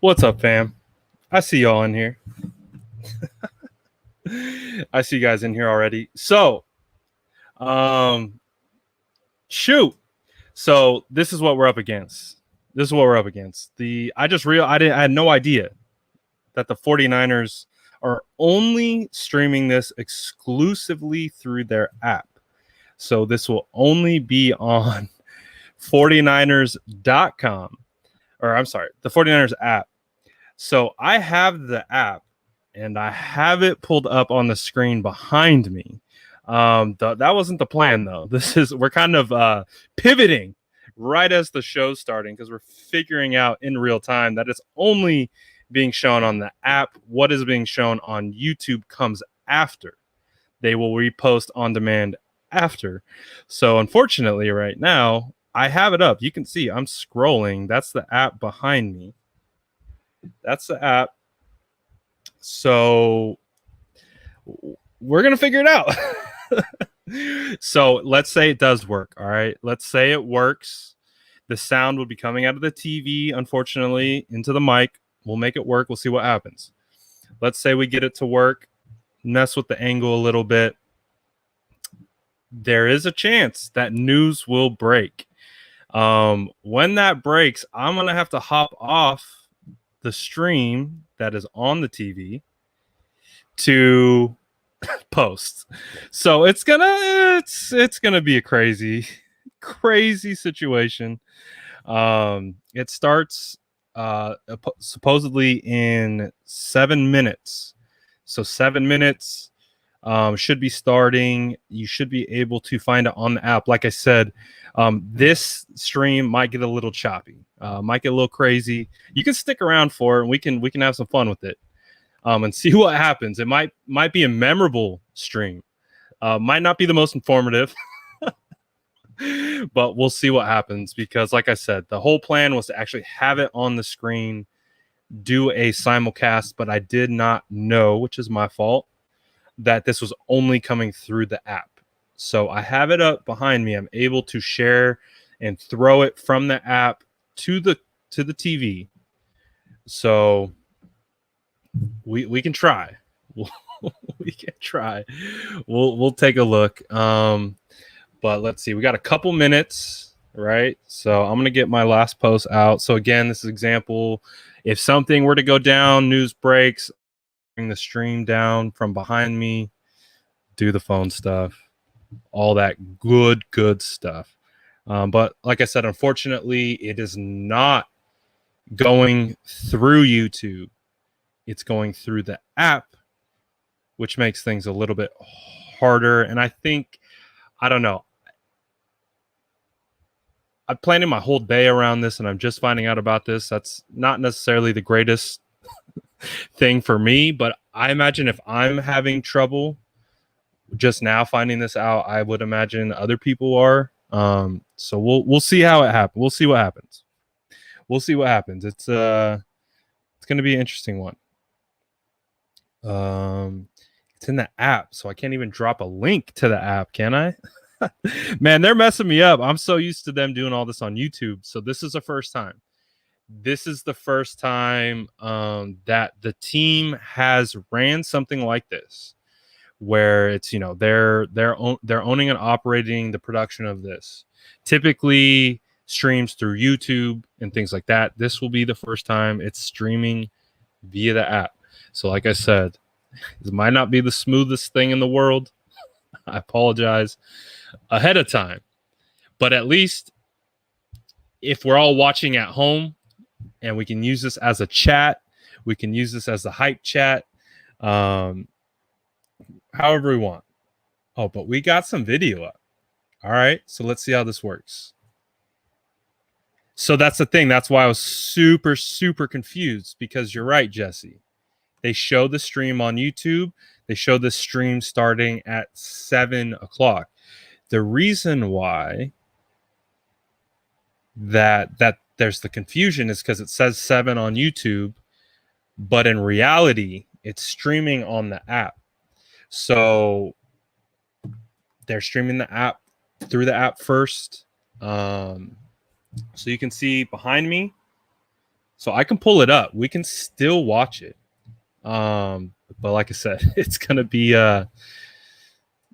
What's up, fam? I see y'all in here. I see you guys in here already. So, shoot. So this is what we're up against. I had no idea that the 49ers are only streaming this exclusively through their app. So this will only be on 49ers.com, or I'm sorry, the 49ers app. So I have the app and I have it pulled up on the screen behind me. That wasn't the plan though. We're kind of pivoting right as the show's starting because we're figuring out in real time that it's only being shown on the app. What is being shown on YouTube comes after. They will repost on demand after. So unfortunately, right now, I have it up. You can see I'm scrolling. That's the app behind me. That's the app. So we're going to figure it out. So let's say it does work. All right. Let's say it works. The sound will be coming out of the TV, unfortunately, into the mic. We'll make it work. We'll see what happens. Let's say we get it to work, mess with the angle a little bit. There is a chance that news will break. When that breaks, I'm going to have to hop off the stream that is on the TV to post. So it's gonna be a crazy situation. It starts supposedly in 7 minutes. So 7 minutes should be starting. You should be able to find it on the app. Like I said, this stream might get a little choppy, might get a little crazy. You can stick around for it, and we can have some fun with it, and see what happens. It might be a memorable stream. Might not be the most informative, but we'll see what happens because, like I said, the whole plan was to actually have it on the screen, do a simulcast, but I did not know, which is my fault, that this was only coming through the app. So I have it up behind me. I'm able to share and throw it from the app to the TV. So we can try. We can try. We'll take a look. But let's see. We got a couple minutes, right? So I'm gonna get my last post out. So again, this is example. If something were to go down, news breaks, bring the stream down from behind me, do the phone stuff, all that good stuff. But like I said, unfortunately, it is not going through YouTube. It's going through the app, which makes things a little bit harder. And I think, I don't know, I'm planning my whole day around this and I'm just finding out about this. That's not necessarily the greatest thing for me, but I imagine if I'm having trouble just now finding this out, I would imagine other people are. So we'll see how it happens. We'll see what happens. It's going to be an interesting one. It's in the app, so I can't even drop a link to the app, can I? Man, they're messing me up. I'm so used to them doing all this on YouTube. So this is the first time. This is the first time that the team has ran something like this, where it's, they're owning and operating the production of this. Typically streams through YouTube and things like that. This will be the first time it's streaming via the app. So like I said, this might not be the smoothest thing in the world. I apologize ahead of time. But at least if we're all watching at home and we can use this as a chat, we can use this as a hype chat, however we want. Oh, but we got some video up. All right, so let's see how this works. So that's the thing. That's why I was super confused, because you're right, Jesse. They show the stream on YouTube. They show the stream starting at 7 o'clock. The reason why that there's the confusion is because it says 7 on YouTube, but in reality, it's streaming on the app. So they're streaming the app through the app first. So you can see behind me, So I can pull it up. We can still watch it. But like I said, it's going to be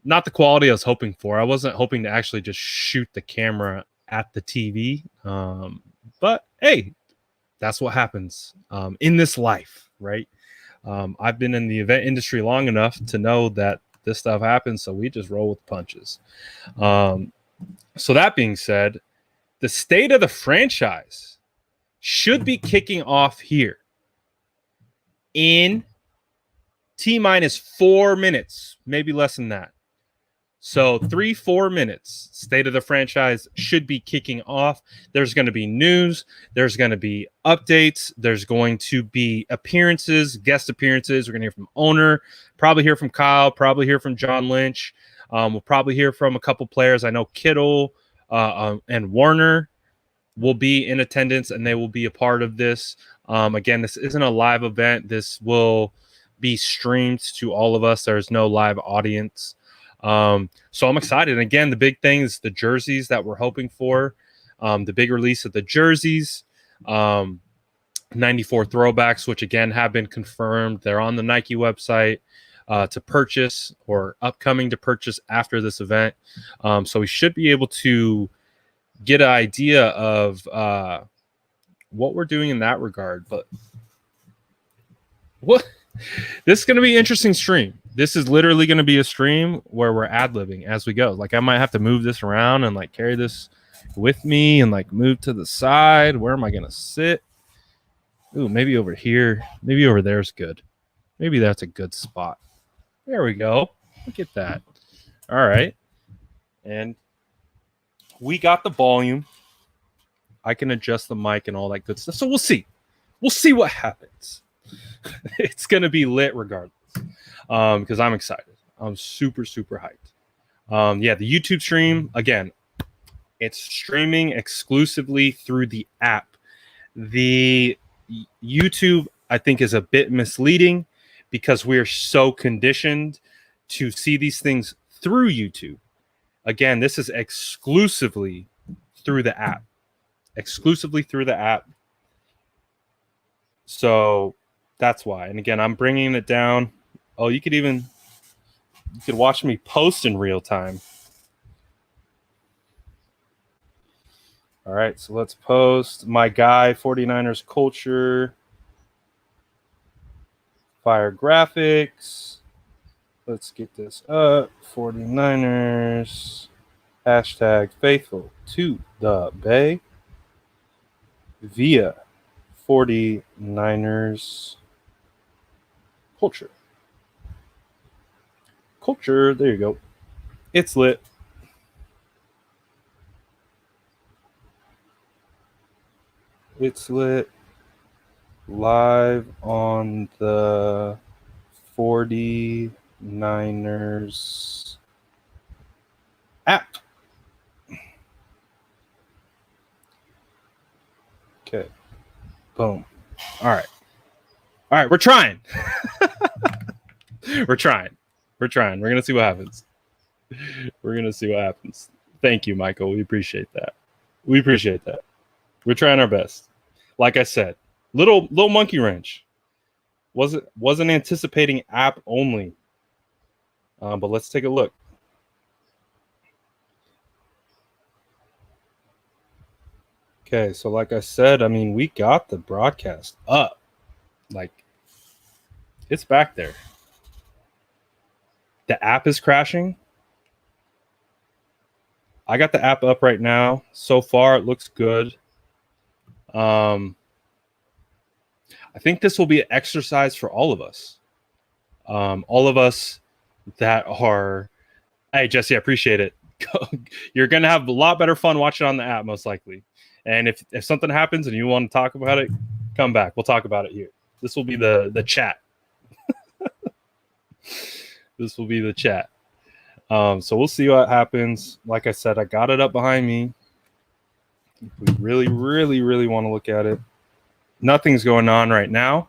not the quality I was hoping for. I wasn't hoping to actually just shoot the camera at the TV. But hey, that's what happens in this life, right? I've been in the event industry long enough to know that this stuff happens, so we just roll with punches. So that being said, the state of the franchise should be kicking off here in T-minus 4 minutes, maybe less than that. So 3-4 minutes, state of the franchise should be kicking off. There's going to be news. There's going to be updates. There's going to be appearances, guest appearances. We're going to hear from owner, probably hear from Kyle, probably hear from John Lynch. We'll probably hear from a couple players. I know Kittle and Warner will be in attendance, and they will be a part of this. Again, this isn't a live event. This will be streamed to all of us. There's no live audience. So I'm excited. And again, the big thing is the jerseys that we're hoping for. The big release of the jerseys, 94 throwbacks, which again have been confirmed. They're on the Nike website to purchase or upcoming to purchase after this event. So we should be able to get an idea of what we're doing in that regard. But this is going to be an interesting stream. This is literally going to be a stream where we're ad-libbing as we go. Like I might have to move this around and like carry this with me and like move to the side. Where am I going to sit? Ooh, maybe over here. Maybe over there is good. Maybe that's a good spot. There we go. Look at that. All right. And we got the volume. I can adjust the mic and all that good stuff. So we'll see. We'll see what happens. It's going to be lit regardless. Because I'm excited. I'm super, super hyped. Yeah, the YouTube stream, again, it's streaming exclusively through the app. The YouTube, I think, is a bit misleading because we are so conditioned to see these things through YouTube. Again, this is exclusively through the app. Exclusively through the app. So that's why. And again, I'm bringing it down. Oh, you could watch me post in real time. All right, so let's post. My guy, 49ers culture. Fire graphics. Let's get this up. 49ers. Hashtag faithful to the Bay. Via 49ers culture. Culture, there you go. It's lit. It's lit. Live on the 49ers app. Okay. Boom. All right. We're trying. We're trying. We're going to see what happens. Thank you, Michael. We appreciate that. We're trying our best. Like I said, little monkey wrench. Wasn't anticipating app only. But let's take a look. Okay, so like I said, I mean, we got the broadcast up. Like, it's back there. The app is crashing. I got the app up right now. So far, it looks good. I think this will be an exercise for all of us. All of us that are... Hey, Jesse, I appreciate it. You're going to have a lot better fun watching on the app, most likely. And if something happens and you want to talk about it, come back. We'll talk about it here. This will be the chat. This will be the chat. So we'll see what happens. Like I said, I got it up behind me. If we really, really, really want to look at it. Nothing's going on right now.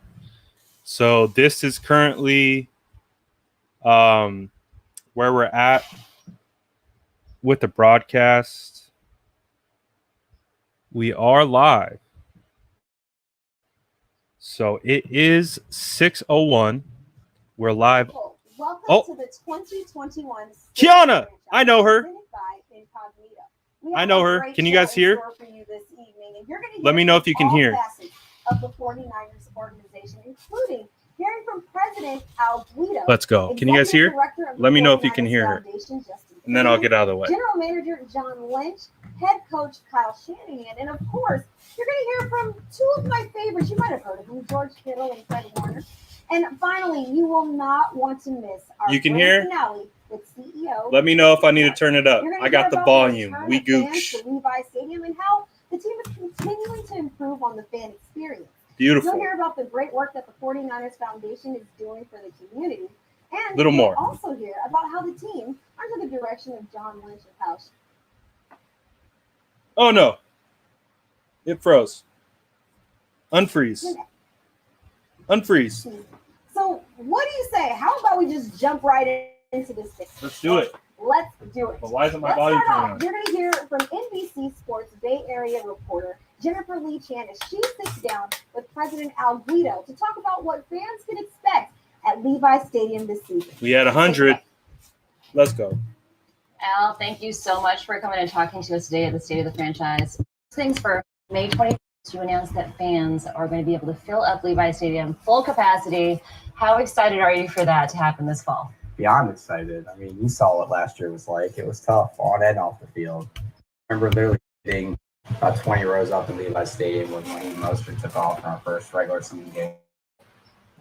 So this is currently where we're at with the broadcast. We are live. So it is 6:01. We're live. Welcome to the 2021 Kiana! I know her. I know her. Can you guys hear? Let me know if you can hear. Of the 49ers organization, including hearing from President Al Guido. Let's go. Can you guys hear? Let me know if you can hear her. And then I'll get out of the way. General Manager John Lynch, Head Coach Kyle Shanahan, and of course, you're going to hear from two of my favorites. You might have heard of them, George Kittle and Fred Warner. And finally, you will not want to miss our finale with CEO. Let me know if I need to turn it up. I got the volume. We gooch. To Levi Stadium and how the team is continuing to improve on the fan experience. Beautiful. You'll hear about the great work that the 49ers Foundation is doing for the community. And little more. You'll also hear about how the team, under the direction of John Lynch and Kyle. Oh, no. It froze. Unfreeze. Unfreeze. So what do you say? How about we just jump right into this thing? Let's do it. Let's do it. But why isn't my volume turning on? You're going to hear from NBC Sports Bay Area reporter Jennifer Lee Chan as she sits down with President Al Guido to talk about what fans can expect at Levi Stadium this season. We had 100. Let's go. Al, thank you so much for coming and talking to us today at the State of the Franchise. Things for May 21st, you announced that fans are going to be able to fill up Levi Stadium full capacity. How excited are you for that to happen this fall? Beyond excited. I mean, you saw what last year was like. It was tough on and off the field. I remember literally sitting about 20 rows up in Levi Stadium when Wayne Mostert took off in our first regular season game,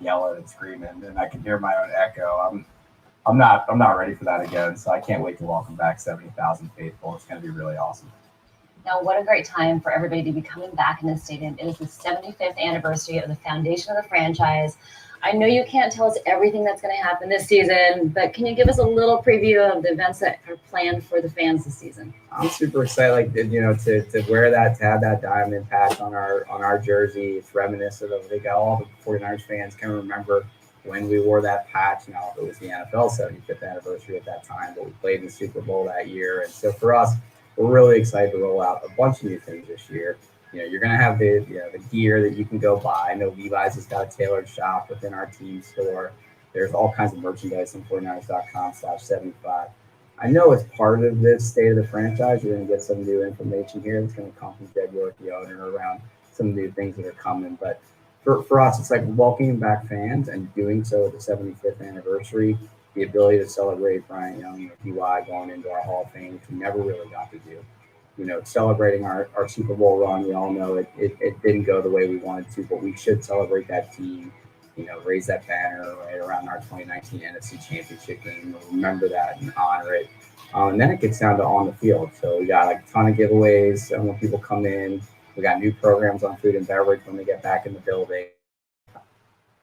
yelling and screaming, and I could hear my own echo. I'm not ready for that again, so I can't wait to welcome back 70,000 faithful. It's going to be really awesome. Now, what a great time for everybody to be coming back in this stadium. It is the 75th anniversary of the foundation of the franchise. I know you can't tell us everything that's going to happen this season, but can you give us a little preview of the events that are planned for the fans this season? I'm super excited, to wear that, to have that diamond patch on our jersey. It's reminiscent of, they got all the 49ers fans can remember when we wore that patch. Now, it was the NFL 75th anniversary at that time, but we played in the Super Bowl that year. And so for us, we're really excited to roll out a bunch of new things this year. You're going to have the gear that you can go buy. I know Levi's has got a tailored shop within our team store. There's all kinds of merchandise on 49ers.com/75. I know as part of this State of the Franchise, you're going to get some new information here that's going to come from Jed York, the owner, around some new things that are coming. But for us, it's like welcoming back fans and doing so at the 75th anniversary, the ability to celebrate Brian Young, DY going into our Hall of Fame, which we never really got to do. Celebrating our Super Bowl run. We all know it didn't go the way we wanted to, but we should celebrate that team, raise that banner right around our 2019 NFC Championship game. We'll remember that and honor it. And then it gets down to on the field. So we got a ton of giveaways when people come in. We got new programs on food and beverage when they get back in the building.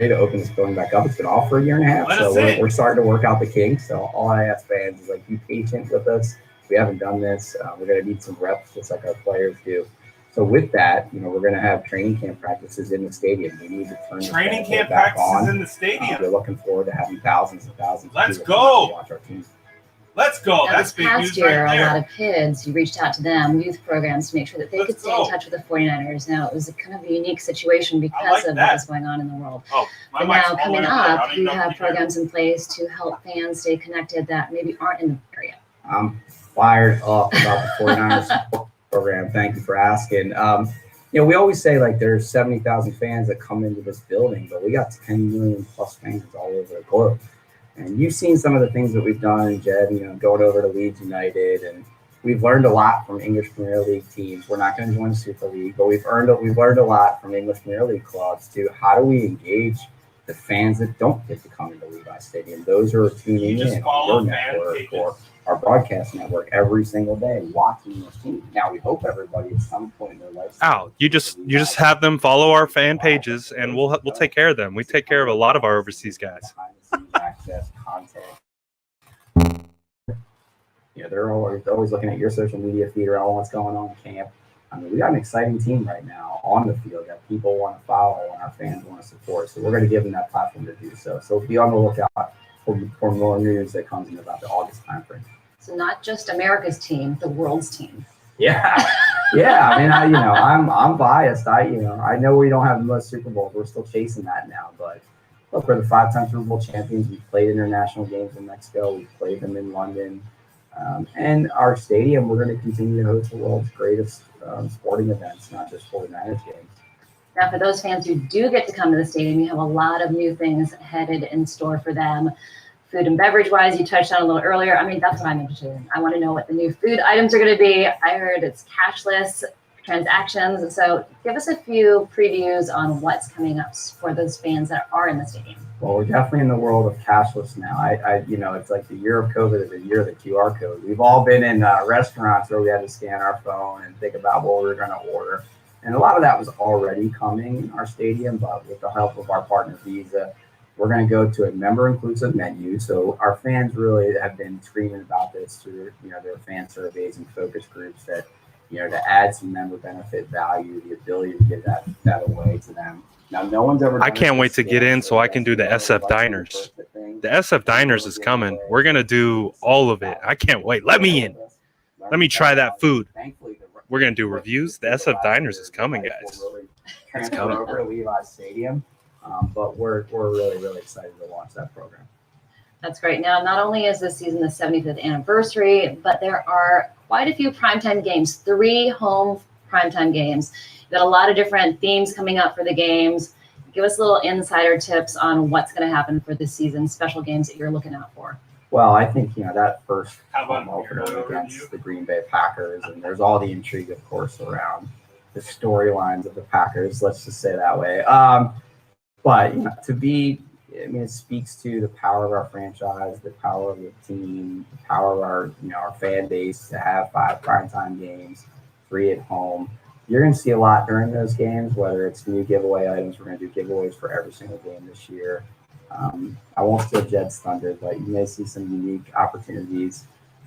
To open this building back up. It's been off for a year and a half. So we're starting to work out the kinks. So all I ask fans is be patient with us. We haven't done this. We're going to need some reps just like our players do. So with that, we're going to have training camp practices in the stadium. We need to turn training camp practices in the stadium. We're looking forward to having thousands and thousands of people watch our team. Let's go. Now, that's big news year, right there. A lot of kids, you reached out to them, youth programs, to make sure that they could stay in touch with the 49ers. Now, it was a kind of a unique situation because of what was going on in the world. But now, coming up, you have programs in place to help fans stay connected that maybe aren't in the area. I'm fired up about the 49ers program. Thank you for asking. We always say there's 70,000 fans that come into this building, but we got 10 million plus fans all over the globe. And you've seen some of the things that we've done, Jed, going over to Leeds United, and we've learned a lot from English Premier League teams. We're not going to join the Super League, but we've learned a lot from English Premier League clubs to how do we engage the fans that don't get to come into Levi Stadium. Those are tuning in on your network or our broadcast network every single day, watching this team. Now we hope everybody at some point in their life. You just have them follow our fan pages, and we'll take care of them. We take care of a lot of our overseas guys. Access content. They're always looking at your social media feed around what's going on in camp. I mean, we got an exciting team right now on the field that people want to follow and our fans want to support. So we're going to give them that platform to do so. So be on the lookout for more news that comes in about the August timeframe. So not just America's team, the world's team. Yeah. Yeah. I mean, I'm biased. I know we don't have the most Super Bowls. We're still chasing that now, but look, we're the 5-time Super Bowl champions. We've played international games in Mexico. We've played them in London. And our stadium, we're going to continue to host the world's greatest sporting events, not just 49ers games. Now, for those fans who do get to come to the stadium, you have a lot of new things headed in store for them. Food and beverage wise, you touched on a little earlier. I mean, that's what I'm interested in. I want to know what the new food items are going to be. I heard it's cashless transactions. So give us a few previews on what's coming up for those fans that are in the stadium. Well, we're definitely in the world of cashless now. It's like the year of COVID is the year of the QR code. We've all been in restaurants where we had to scan our phone and think about what we were going to order. And a lot of that was already coming in our stadium, but with the help of our partner Visa, we're going to go to a member-inclusive menu. So our fans really have been screaming about this through, their fan surveys and focus groups that, to add some member benefit value, the ability to give that away to them. Now, no one's ever. I can't wait to get in so I can do the SF Diners. The SF Diners is coming. We're going to do all of it. I can't wait. Let me in. Let me try that food. We're going to do reviews. The SF Diners is coming, guys. It's coming. Over to Levi's Stadium. But we're really, really excited to launch that program. That's great. Now, not only is this season the 75th anniversary, but there are quite a few primetime games, 3 home primetime games. You've got a lot of different themes coming up for the games. Give us little insider tips on what's going to happen for this season, special games that you're looking out for. Well, I think, that first home opener against the Green Bay Packers, and there's all the intrigue, of course, around the storylines of the Packers, let's just say that way. But it speaks to the power of our franchise, the power of the team, the power of our fan base to have 5 primetime games, 3 at home. You're going to see a lot during those games, whether it's new giveaway items. We're going to do giveaways for every single game this year. I won't steal Jed's thunder, but you may see some unique opportunities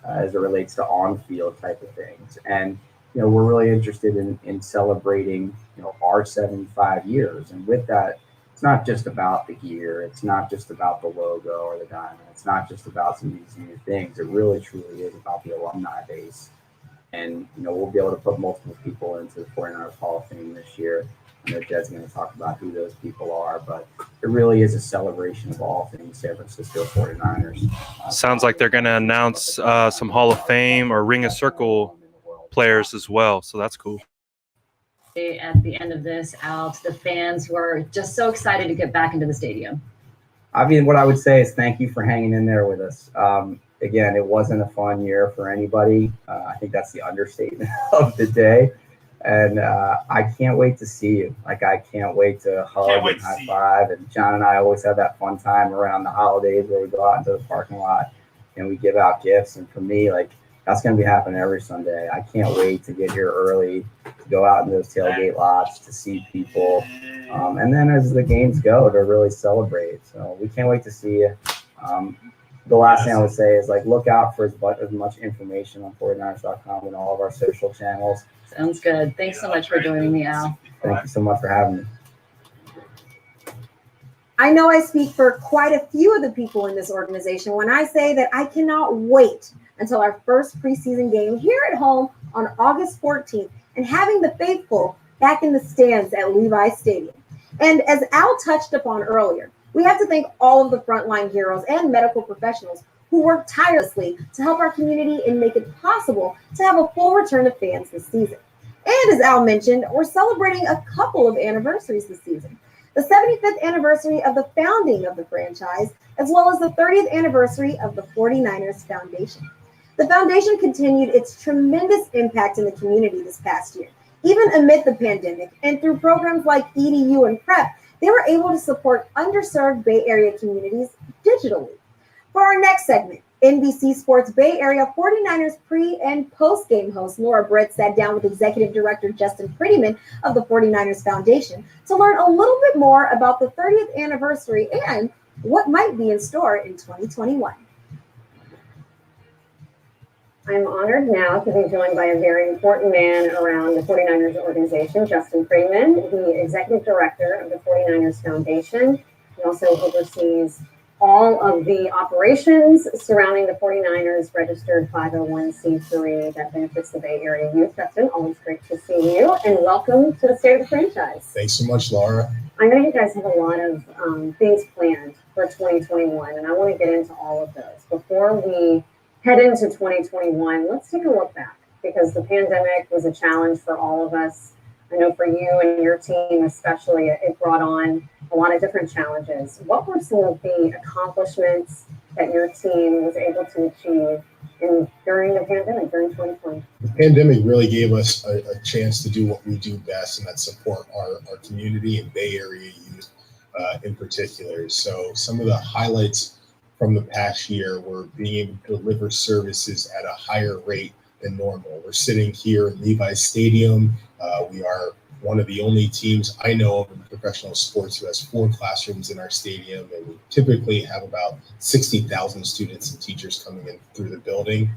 as it relates to on-field type of things. And, we're really interested in celebrating, our 75 years. And with that, it's not just about the gear. It's not just about the logo or the diamond. It's not just about some of these new things. It really, truly is about the alumni base. And, we'll be able to put multiple people into the 49ers Hall of Fame this year. I know Jed's going to talk about who those people are, but it really is a celebration of all things San Francisco 49ers. Sounds like they're going to announce some Hall of Fame or Ring of Circle players as well. So that's cool. At the end of this, out to the fans who are just so excited to get back into the stadium. I mean, what I would say is thank you for hanging in there with us. Again, it wasn't a fun year for anybody. I think that's the understatement of the day. And I can't wait to see you. Like, I can't wait to hug and high five. And John and I always have that fun time around the holidays where we go out into the parking lot and we give out gifts. And for me, that's going to be happening every Sunday. I can't wait to get here early, to go out in those tailgate lots, to see people. And then as the games go, to really celebrate. So we can't wait to see you. The last thing I would say is, look out for as much information on 49ers.com and all of our social channels. Sounds good. Thanks so much for joining me, Al. Thank you so much for having me. I know I speak for quite a few of the people in this organization when I say that I cannot wait until our first preseason game here at home on August 14th and having the faithful back in the stands at Levi's Stadium. And as Al touched upon earlier, we have to thank all of the frontline heroes and medical professionals who work tirelessly to help our community and make it possible to have a full return of fans this season. And as Al mentioned, we're celebrating a couple of anniversaries this season. The 75th anniversary of the founding of the franchise, as well as the 30th anniversary of the 49ers Foundation. The foundation continued its tremendous impact in the community this past year. Even amid the pandemic and through programs like EDU and PrEP, they were able to support underserved Bay Area communities digitally. For our next segment, NBC Sports Bay Area 49ers pre- and post-game host Laura Britt sat down with Executive Director Justin Prettyman of the 49ers Foundation to learn a little bit more about the 30th anniversary and what might be in store in 2021. I'm honored now to be joined by a very important man around the 49ers organization, Justin Prettyman, the Executive Director of the 49ers Foundation. He also oversees all of the operations surrounding the 49ers registered 501c3 that benefits the Bay Area youth. Justin, always great to see you, and welcome to the State of the Franchise. Thanks so much, Laura. I know you guys have a lot of things planned for 2021, and I want to get into all of those. Before we head into 2021, let's take a look back, because the pandemic was a challenge for all of us. I know for you and your team especially, it brought on a lot of different challenges. What were some of the accomplishments that your team was able to achieve during the pandemic, during 2020? The pandemic really gave us a chance to do what we do best, and that's support our community and Bay Area youth in particular. So some of the highlights from the past year were being able to deliver services at a higher rate than normal. We're sitting here in Levi's Stadium. We are one of the only teams I know of in professional sports who has 4 classrooms in our stadium, and we typically have about 60,000 students and teachers coming in through the building.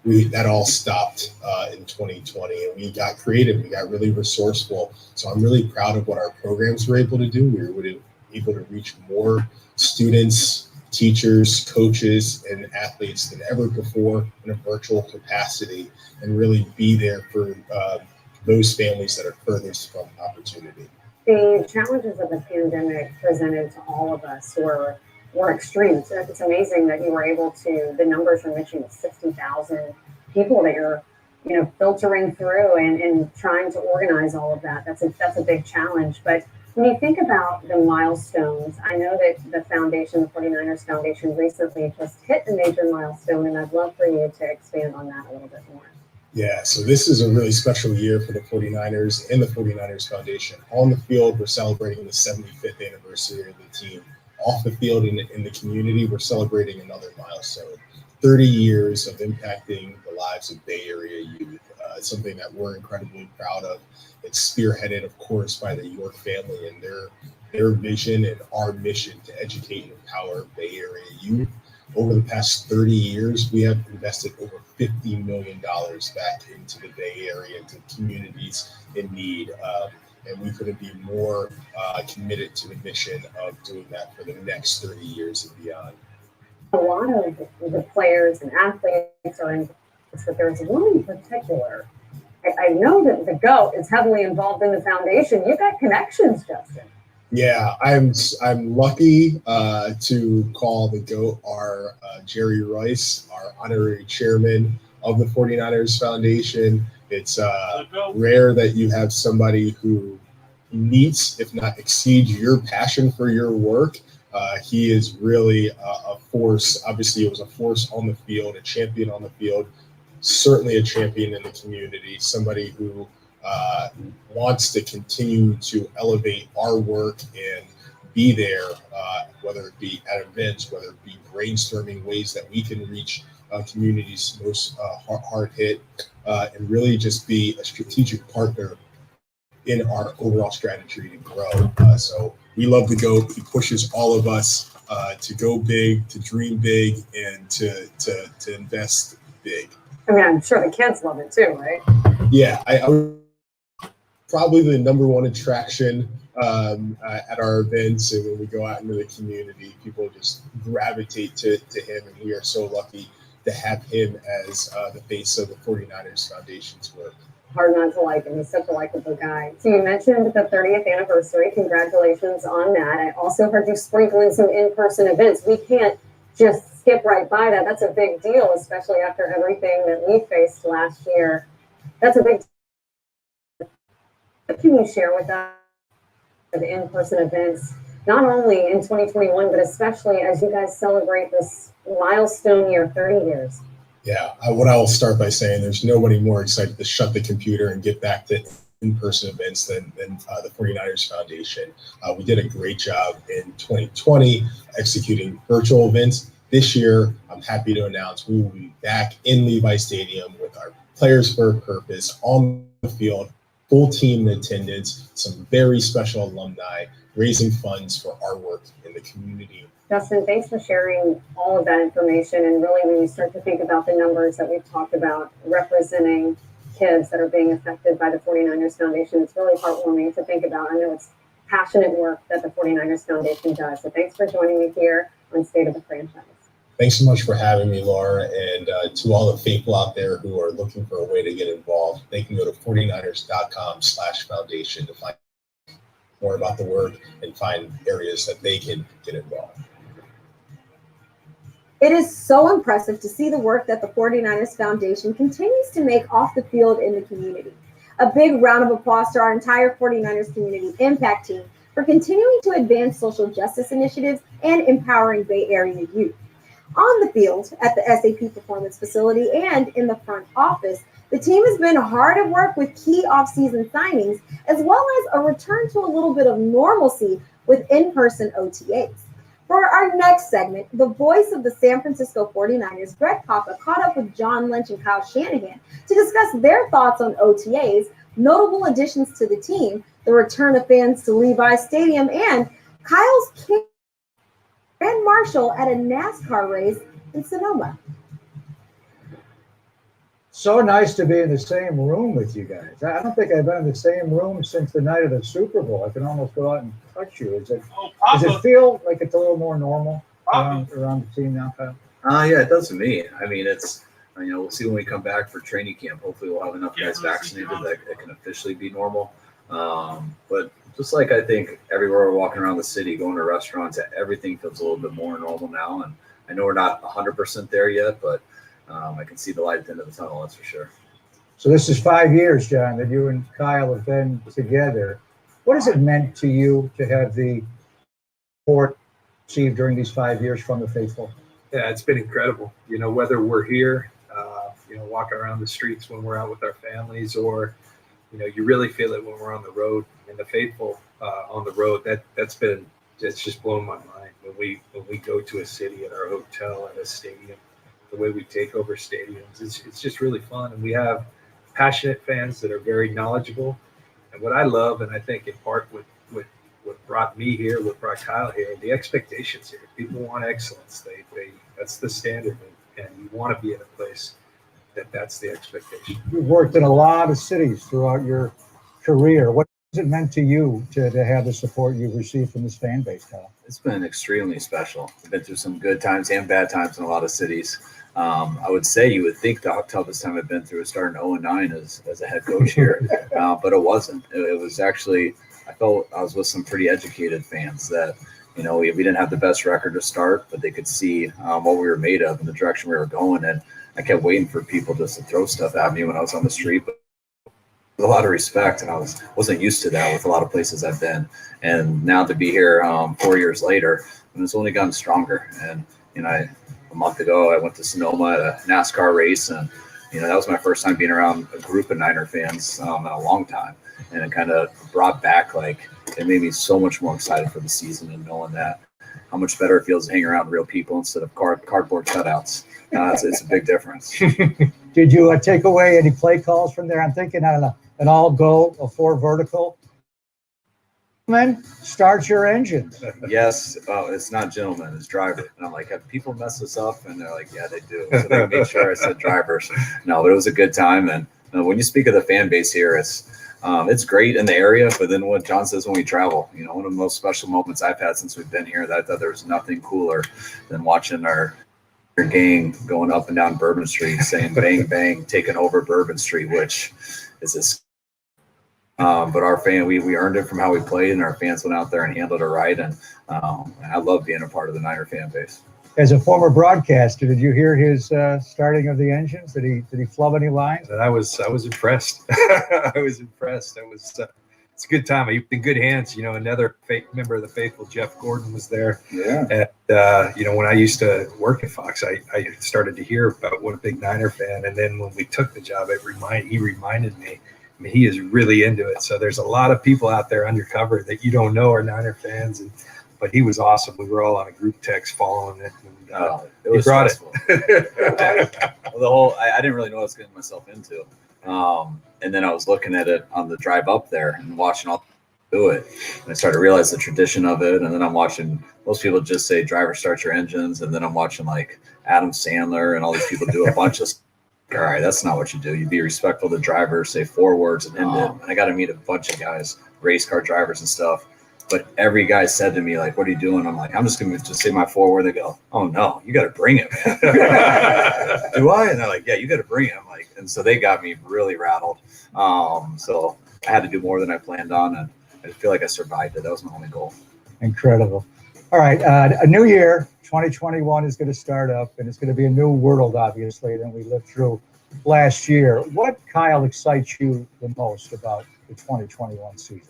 That all stopped in 2020, and we got creative. We got really resourceful. So I'm really proud of what our programs were able to do. We were able to reach more students, teachers, coaches, and athletes than ever before in a virtual capacity, and really be there for those families that are furthest from opportunity. The challenges of the pandemic presented to all of us were extreme. It's amazing that you were able to, the numbers are mentioning 60,000 people that you're, filtering through and trying to organize all of that. That's a big challenge. But when you think about the milestones, I know that the foundation, the 49ers Foundation, recently just hit a major milestone, and I'd love for you to expand on that a little bit more. Yeah, so this is a really special year for the 49ers and the 49ers Foundation. On the field, we're celebrating the 75th anniversary of the team. Off the field in the community, we're celebrating another milestone. 30 years of impacting the lives of Bay Area youth. It's something that we're incredibly proud of. It's spearheaded, of course, by the York family and their vision and our mission to educate and empower Bay Area youth. Over the past 30 years, we have invested over $50 million back into the Bay Area, into communities in need. And we couldn't be more committed to the mission of doing that for the next 30 years and beyond. A lot of the players and athletes are in, but there's one in particular. I know that the GOAT is heavily involved in the foundation. You've got connections, Justin. Yeah, I'm lucky to call the GOAT our Jerry Rice, our honorary chairman of the 49ers Foundation. It's rare that you have somebody who meets, if not exceeds, your passion for your work. He is really a force. Obviously, it was a force on the field, a champion on the field, certainly a champion in the community, somebody who wants to continue to elevate our work and be there, whether it be at events, whether it be brainstorming ways that we can reach communities most hard hit, and really just be a strategic partner in our overall strategy to grow. So we love the GOAT. He pushes all of us to go big, to dream big, and to invest big. I mean, I'm sure the kids love it too, right? Yeah, I probably the number one attraction at our events, and when we go out into the community, people just gravitate to him, and we are so lucky to have him as the face of the 49ers Foundation's work. Hard not to like him. He's such a likable guy. So you mentioned the 30th anniversary. Congratulations on that. I also heard you sprinkle in some in-person events. We can't just skip right by that. That's a big deal, especially after everything that we faced last year. That's a big deal. What can you share with us of in-person events, not only in 2021, but especially as you guys celebrate this milestone year, 30 years? Yeah, what I'll start by saying, there's nobody more excited to shut the computer and get back to in-person events than the 49ers Foundation. We did a great job in 2020 executing virtual events. This year, I'm happy to announce we will be back in Levi's Stadium with our Players for a Purpose on the field, full team attendance, some very special alumni, raising funds for our work in the community. Justin, thanks for sharing all of that information. And really, when you start to think about the numbers that we've talked about representing kids that are being affected by the 49ers Foundation, it's really heartwarming to think about. I know it's passionate work that the 49ers Foundation does. So thanks for joining me here on State of the Franchise. Thanks so much for having me, Laura. And to all the faithful out there who are looking for a way to get involved, they can go to 49ers.com/foundation to find more about the work and find areas that they can get involved. It is so impressive to see the work that the 49ers Foundation continues to make off the field in the community. A big round of applause to our entire 49ers community impact team for continuing to advance social justice initiatives and empowering Bay Area youth. On the field, at the SAP Performance Facility, and in the front office, the team has been hard at work with key off-season signings, as well as a return to a little bit of normalcy with in-person OTAs. For our next segment, the voice of the San Francisco 49ers, Greg Papa, caught up with John Lynch and Kyle Shanahan to discuss their thoughts on OTAs, notable additions to the team, the return of fans to Levi's Stadium, and Kyle's Grand Marshal at a NASCAR race in Sonoma. So nice to be in the same room with you guys. I don't think I've been in the same room since the night of the Super Bowl. I can almost go out and touch you. Does it feel like it's a little more normal around the team now, Kyle? Yeah, it does to me. I mean, it's, we'll see when we come back for training camp. Hopefully we'll have enough guys vaccinated that it can officially be normal. But just like I think everywhere we're walking around the city, going to restaurants, everything feels a little bit more normal now. And I know we're not 100% there yet, but I can see the light at the end of the tunnel, that's for sure. So this is 5 years, John, that you and Kyle have been together. What has it meant to you to have the support received during these 5 years from the faithful? Yeah, it's been incredible. Whether we're here, walking around the streets when we're out with our families, or, you really feel it when we're on the road, and the faithful on the road, it's just blown my mind. When we go to a city, at our hotel, at a stadium, the way we take over stadiums, it's just really fun. And we have passionate fans that are very knowledgeable. And what I love, and I think in part what brought me here, what brought Kyle here, the expectations here. People want excellence. That's the standard, and you want to be in a place that's the expectation. You've worked in a lot of cities throughout your career. What has it meant to you to have the support you've received from this fan base, Kyle? It's been extremely special. I've been through some good times and bad times in a lot of cities. I would say you would think the toughest time I've been through is starting 0-9 as a head coach here, but it wasn't. It was actually, I felt I was with some pretty educated fans that, we didn't have the best record to start, but they could see what we were made of and the direction we were going. And I kept waiting for people just to throw stuff at me when I was on the street, but with a lot of respect, and I wasn't used to that with a lot of places I've been. And now to be here 4 years later, and it's only gotten stronger. And a month ago I went to Sonoma at a NASCAR race, and that was my first time being around a group of Niner fans in a long time, and it kind of brought back, it made me so much more excited for the season, and knowing that how much better it feels to hang around real people instead of cardboard cutouts. It's a big difference. Did you take away any play calls from there? I'm thinking on an all-go, a 4 vertical. Gentlemen, start your engines. Yes, it's not gentlemen, it's driver. And I'm like, have people messed this up? And they're like, yeah, they do. So they made sure I said drivers. No, but it was a good time. And when you speak of the fan base here, it's great in the area. But then what John says when we travel, one of the most special moments I've had since we've been here, that I thought there was nothing cooler than watching our gang going up and down Bourbon Street saying bang, bang, taking over Bourbon Street, which is this. But our fan, we earned it from how we played, and our fans went out there and handled it right. And I love being a part of the Niner fan base. As a former broadcaster, did you hear his starting of the engines? Did he flub any lines? And I was impressed. I was impressed. It's a good time. You're in good hands. Another member of the faithful, Jeff Gordon, was there. Yeah. And when I used to work at Fox, I started to hear about what a big Niner fan. And then when we took the job, he reminded me. I mean, he is really into it. So there's a lot of people out there undercover that you don't know are Niner fans, but he was awesome. We were all on a group text following it. And, it was stressful. It. I didn't really know what I was getting myself into. And then I was looking at it on the drive up there and watching all do it. And I started to realize the tradition of it. And then I'm watching, most people just say driver start your engines. And then I'm watching Adam Sandler and all these people do a bunch of all right, that's not what you do. You be respectful to the driver, say 4 words and end it. And I got to meet a bunch of guys, race car drivers and stuff. But every guy said to me, like, what are you doing? I'm like, I'm just going to just say my forward. They go, oh, no, you got to bring him. Do I? And they're like, yeah, you got to bring him. Like, and so they got me really rattled. So I had to do more than I planned on. And I just feel like I survived it. That was my only goal. Incredible. All right. A new year, 2021 is going to start up, and it's going to be a new world, obviously, than we lived through last year. What, Kyle, excites you the most about the 2021 season?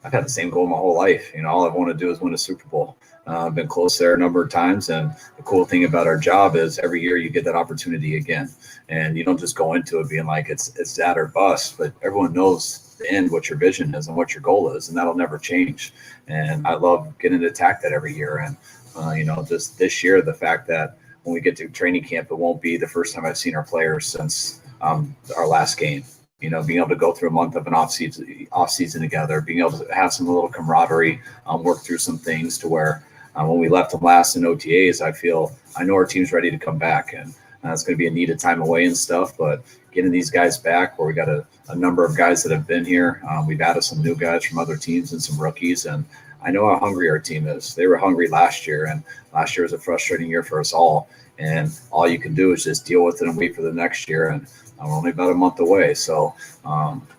I've had the same goal my whole life. You know, all I want to do is win a Super Bowl. I've been close there a number of times. And the cool thing about our job is every year you get that opportunity again. And you don't just go into it being like it's that or bust, but everyone knows the end what your vision is and what your goal is, and that'll never change. And I love getting to attack that every year. And, you know, just this year, the fact that when we get to training camp, it won't be the first time I've seen our players since our last game. You know, being able to go through a month of an off season together, being able to have some little camaraderie, work through some things to where when we left them last in OTAs, I know our team's ready to come back, and it's going to be a needed time away and stuff. But getting these guys back, where we got a number of guys that have been here, we've added some new guys from other teams and some rookies, and I know how hungry our team is. They were hungry last year, and last year was a frustrating year for us all. And all you can do is just deal with it and wait for the next year. And we're only about a month away, so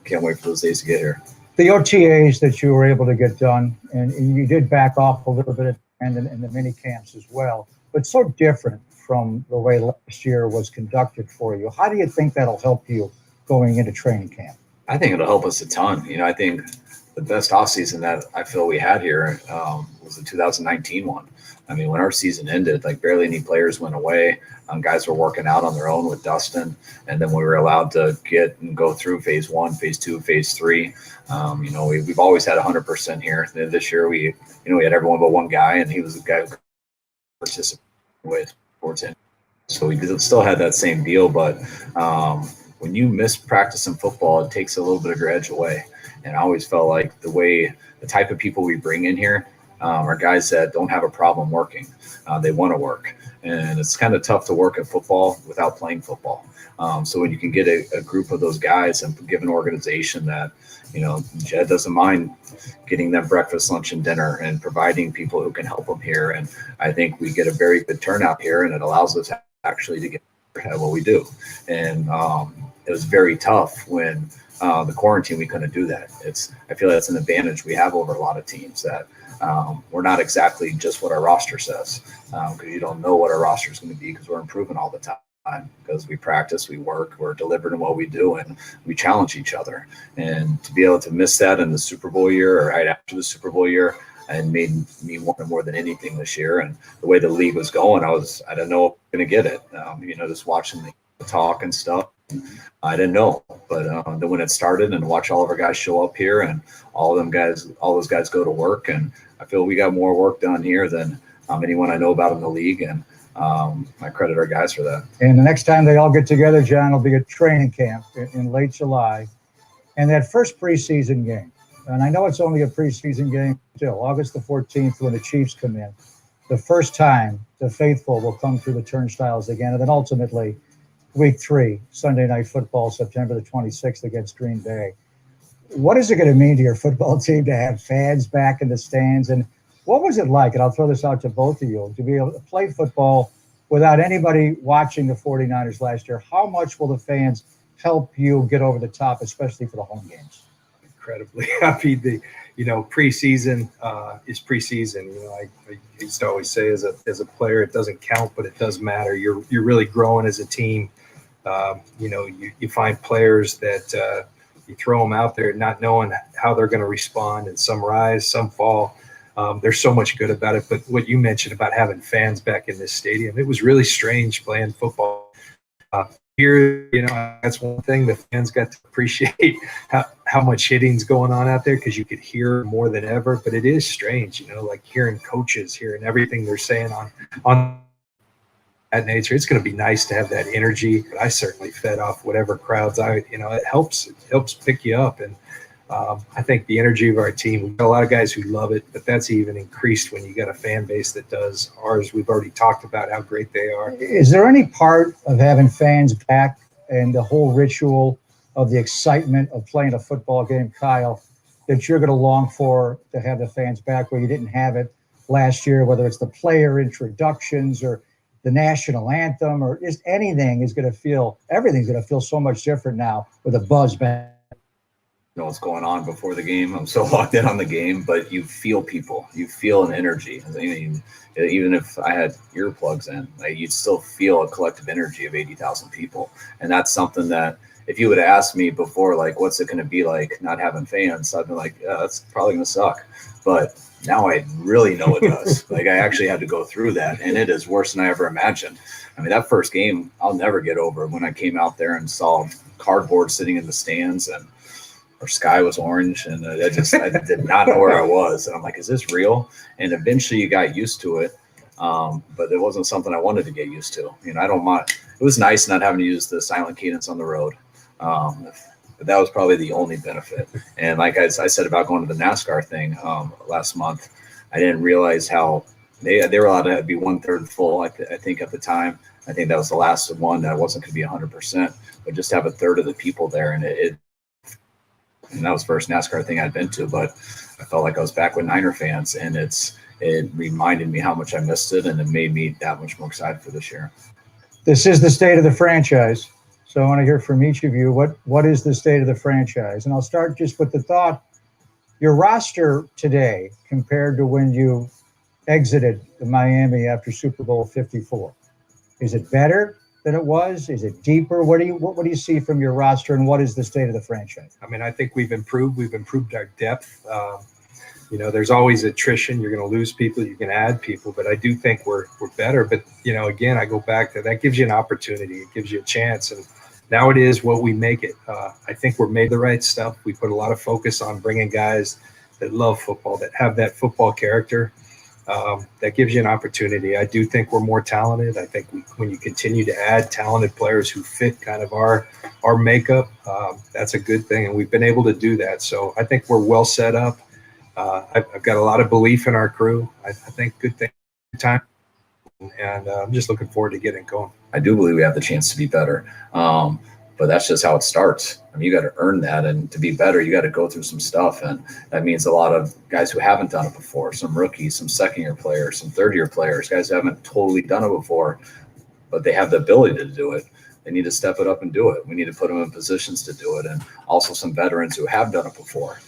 can't wait for those days to get here. The OTAs that you were able to get done, and you did back off a little bit and in the mini camps as well, but so different from the way last year was conducted for you. How do you think that'll help you going into training camp? I think it'll help us a ton. You know, I think the best offseason that I feel we had here was the 2019 one. I mean, when our season ended, like barely any players went away. Guys were working out on their own with Dustin. And then we were allowed to get and go through phase 1, phase 2, phase 3. You know, we've always had 100% here. This year, we had everyone but one guy, and he was the guy who participated with towards him. So we still had that same deal. But when you miss practice in football, it takes a little bit of your edge away. And I always felt like the type of people we bring in here are guys that don't have a problem working. They want to work. And it's kind of tough to work at football without playing football. So when you can get a group of those guys and give an organization that, you know, Jed doesn't mind getting them breakfast, lunch, and dinner and providing people who can help them here. And I think we get a very good turnout here, and it allows us actually to get at what we do. And it was very tough when the quarantine, we couldn't do that. I feel that's an advantage we have over a lot of teams, that we're not exactly just what our roster says, because you don't know what our roster is going to be, because we're improving all the time, because we practice, we work, we're deliberate in what we do, and we challenge each other. And to be able to miss that in the Super Bowl year or right after the Super Bowl year, and made me want more than anything this year. And the way the league was going, I didn't know if I was going to get it. You know, just watching the talk and stuff, I didn't know. But then when it started, and watch all of our guys show up here, and all those guys go to work, and I feel we got more work done here than anyone I know about in the league. And I credit our guys for that. And the next time they all get together, John, will be a training camp in late July. And that first preseason game, and I know it's only a preseason game still, August the 14th, when the Chiefs come in, the first time the faithful will come through the turnstiles again. And then ultimately, week 3, Sunday Night Football, September the 26th against Green Bay. What is it going to mean to your football team to have fans back in the stands? And what was it like, and I'll throw this out to both of you, to be able to play football without anybody watching the 49ers last year? How much will the fans help you get over the top, especially for the home games? Incredibly happy. Preseason is preseason. You know, I used to always say, as a player, it doesn't count, but it does matter. You're really growing as a team. You find players that you throw them out there not knowing how they're going to respond, and some rise, some fall. There's so much good about it. But what you mentioned about having fans back in this stadium, it was really strange playing football here. You know, that's one thing the fans got to appreciate, how much hitting's going on out there, because you could hear more than ever. But it is strange, you know, like hearing coaches, hearing everything they're saying on that nature. It's going to be nice to have that energy. But I certainly fed off whatever crowds it helps pick you up. And I think the energy of our team, we've got a lot of guys who love it, but that's even increased when you got a fan base that does. Ours, we've already talked about how great they are. Is there any part of having fans back and the whole ritual of the excitement of playing a football game, Kyle, that you're going to long for to have the fans back where you didn't have it last year, whether it's the player introductions or the national anthem or just anything everything's going to feel so much different now with a buzz back. Know what's going on before the game. I'm so locked in on the game, but you feel people, you feel an energy. I mean, even if I had earplugs in, like, you'd still feel a collective energy of 80,000 people. And that's something that if you would have asked me before, like, what's it going to be like not having fans, I'd been like, yeah, that's probably going to suck. But now I really know it does. Like, I actually had to go through that, and it is worse than I ever imagined. I mean, that first game, I'll never get over when I came out there and saw cardboard sitting in the stands and our sky was orange, and I did not know where I was. And I'm like, is this real? And eventually you got used to it. But it wasn't something I wanted to get used to. You know, I don't mind. It was nice not having to use the silent cadence on the road. But that was probably the only benefit. And like I said about going to the NASCAR thing last month, I didn't realize how they were allowed to be 1/3 full. I think at the time, I think that was the last one that wasn't going to be 100%, but just have 1/3 of the people there. And that was the first NASCAR thing I'd been to, but I felt like I was back with Niner fans, and it reminded me how much I missed it, and it made me that much more excited for this year. This is the state of the franchise. So I want to hear from each of you. What is the state of the franchise? And I'll start just with the thought, your roster today compared to when you exited the Miami after Super Bowl 54. Is it better than it was? Is it deeper? What do you see from your roster, and what is the state of the franchise? I mean, I think we've improved. We've improved our depth. You know, there's always attrition. You're going to lose people. You can add people, but I do think we're better. But, you know, again, I go back to that gives you an opportunity. It gives you a chance. And now it is what we make it. I think we're made the right stuff. We put a lot of focus on bringing guys that love football, that have that football character. That gives you an opportunity. I do think we're more talented. I think when you continue to add talented players who fit kind of our makeup, that's a good thing. And we've been able to do that. So I think we're well set up. I've got a lot of belief in our crew. I think good thing time. And I'm just looking forward to getting going. I do believe we have the chance to be better. But that's just how it starts. I mean, you got to earn that, and to be better, you got to go through some stuff, and that means a lot of guys who haven't done it before, some rookies, some second-year players, some third-year players, guys who haven't totally done it before, but they have the ability to do it. They need to step it up and do it. We need to put them in positions to do it, and also some veterans who have done it before.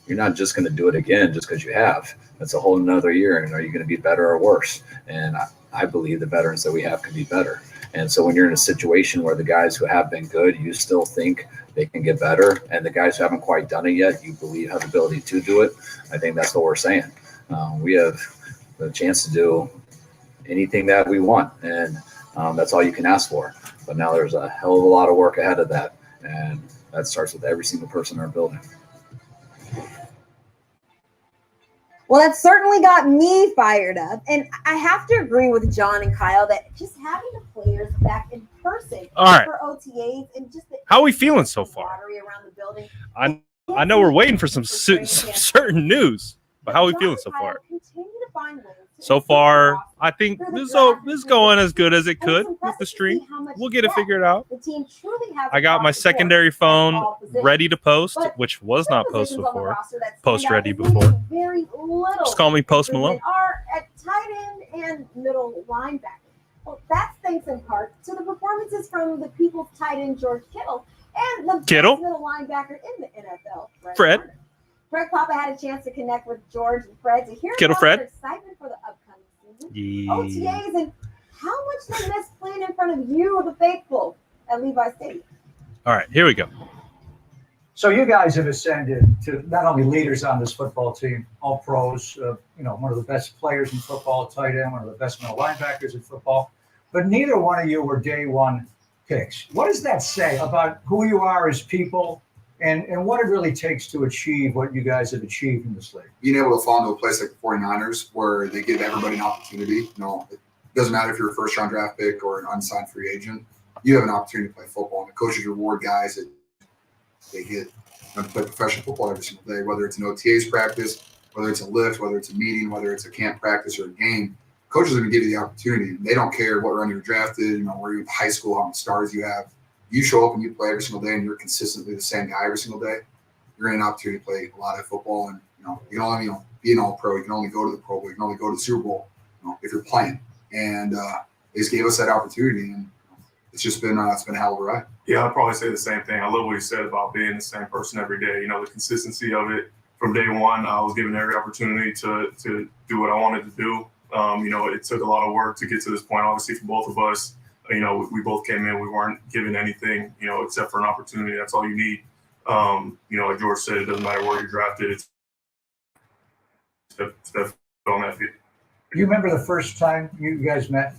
You're not just going to do it again just because you have. That's a whole another year, and are you going to be better or worse? And I believe the veterans that we have can be better. And so when you're in a situation where the guys who have been good, you still think they can get better, and the guys who haven't quite done it yet, you believe have the ability to do it, I think that's what we're saying. We have the chance to do anything that we want, and that's all you can ask for. But now there's a hell of a lot of work ahead of that, and that starts with every single person in our building. Well, that certainly got me fired up. And I have to agree with John and Kyle that just having the players back in person All right. for OTAs and just the How are we feeling so far? around the building. I know we're waiting for some certain news, but how are we feeling so far? Continue to find ways to So far, I think this is going as good as it could with the stream. We'll get it figured out. The team truly has I got my secondary phone ready to post, which was not post before. Post ready before. Very little. Just call me Post Malone. Are at tight end and middle linebacker. Well, that's thanks in part to the performances from the people's tight end George Kittle and the Kittle? best middle linebacker in the NFL. Fred. Warner. Fred Papa had a chance to connect with George and Fred to hear Kittle about Fred. their excitement for the upcoming season, Yeah. OTAs, and how much they miss playing in front of you, the faithful, at Levi Stadium. All right, here we go. So you guys have ascended to not only leaders on this football team, all pros, one of the best players in football, tight end, one of the best middle linebackers in football, but neither one of you were day one picks. What does that say about who you are as people and what it really takes to achieve what you guys have achieved in this league? Being able to fall into a place like the 49ers where they give everybody an opportunity. It doesn't matter if you're a first-round draft pick or an unsigned free agent. You have an opportunity to play football, and the coaches reward guys that they get to play professional football every single day, whether it's an OTAs practice, whether it's a lift, whether it's a meeting, whether it's a camp practice or a game. Coaches are going to give you the opportunity. They don't care what round you're drafted, where you're in high school, how many stars you have. You show up and you play every single day, and you're consistently the same guy every single day. you're going to have an opportunity to play a lot of football, and you can only be an All-Pro. You can only go to the Pro Bowl. You can only go to the Super Bowl if you're playing. And they just gave us that opportunity, and it's just been it's been a hell of a ride. Yeah, I'd probably say the same thing. I love what you said about being the same person every day. The consistency of it. From day one, I was given every opportunity to do what I wanted to do. It took a lot of work to get to this point, obviously, for both of us. We both came in, we weren't given anything, except for an opportunity. That's all you need. Like George said, it doesn't matter where you're drafted. It's on that field. Do you remember the first time you guys met?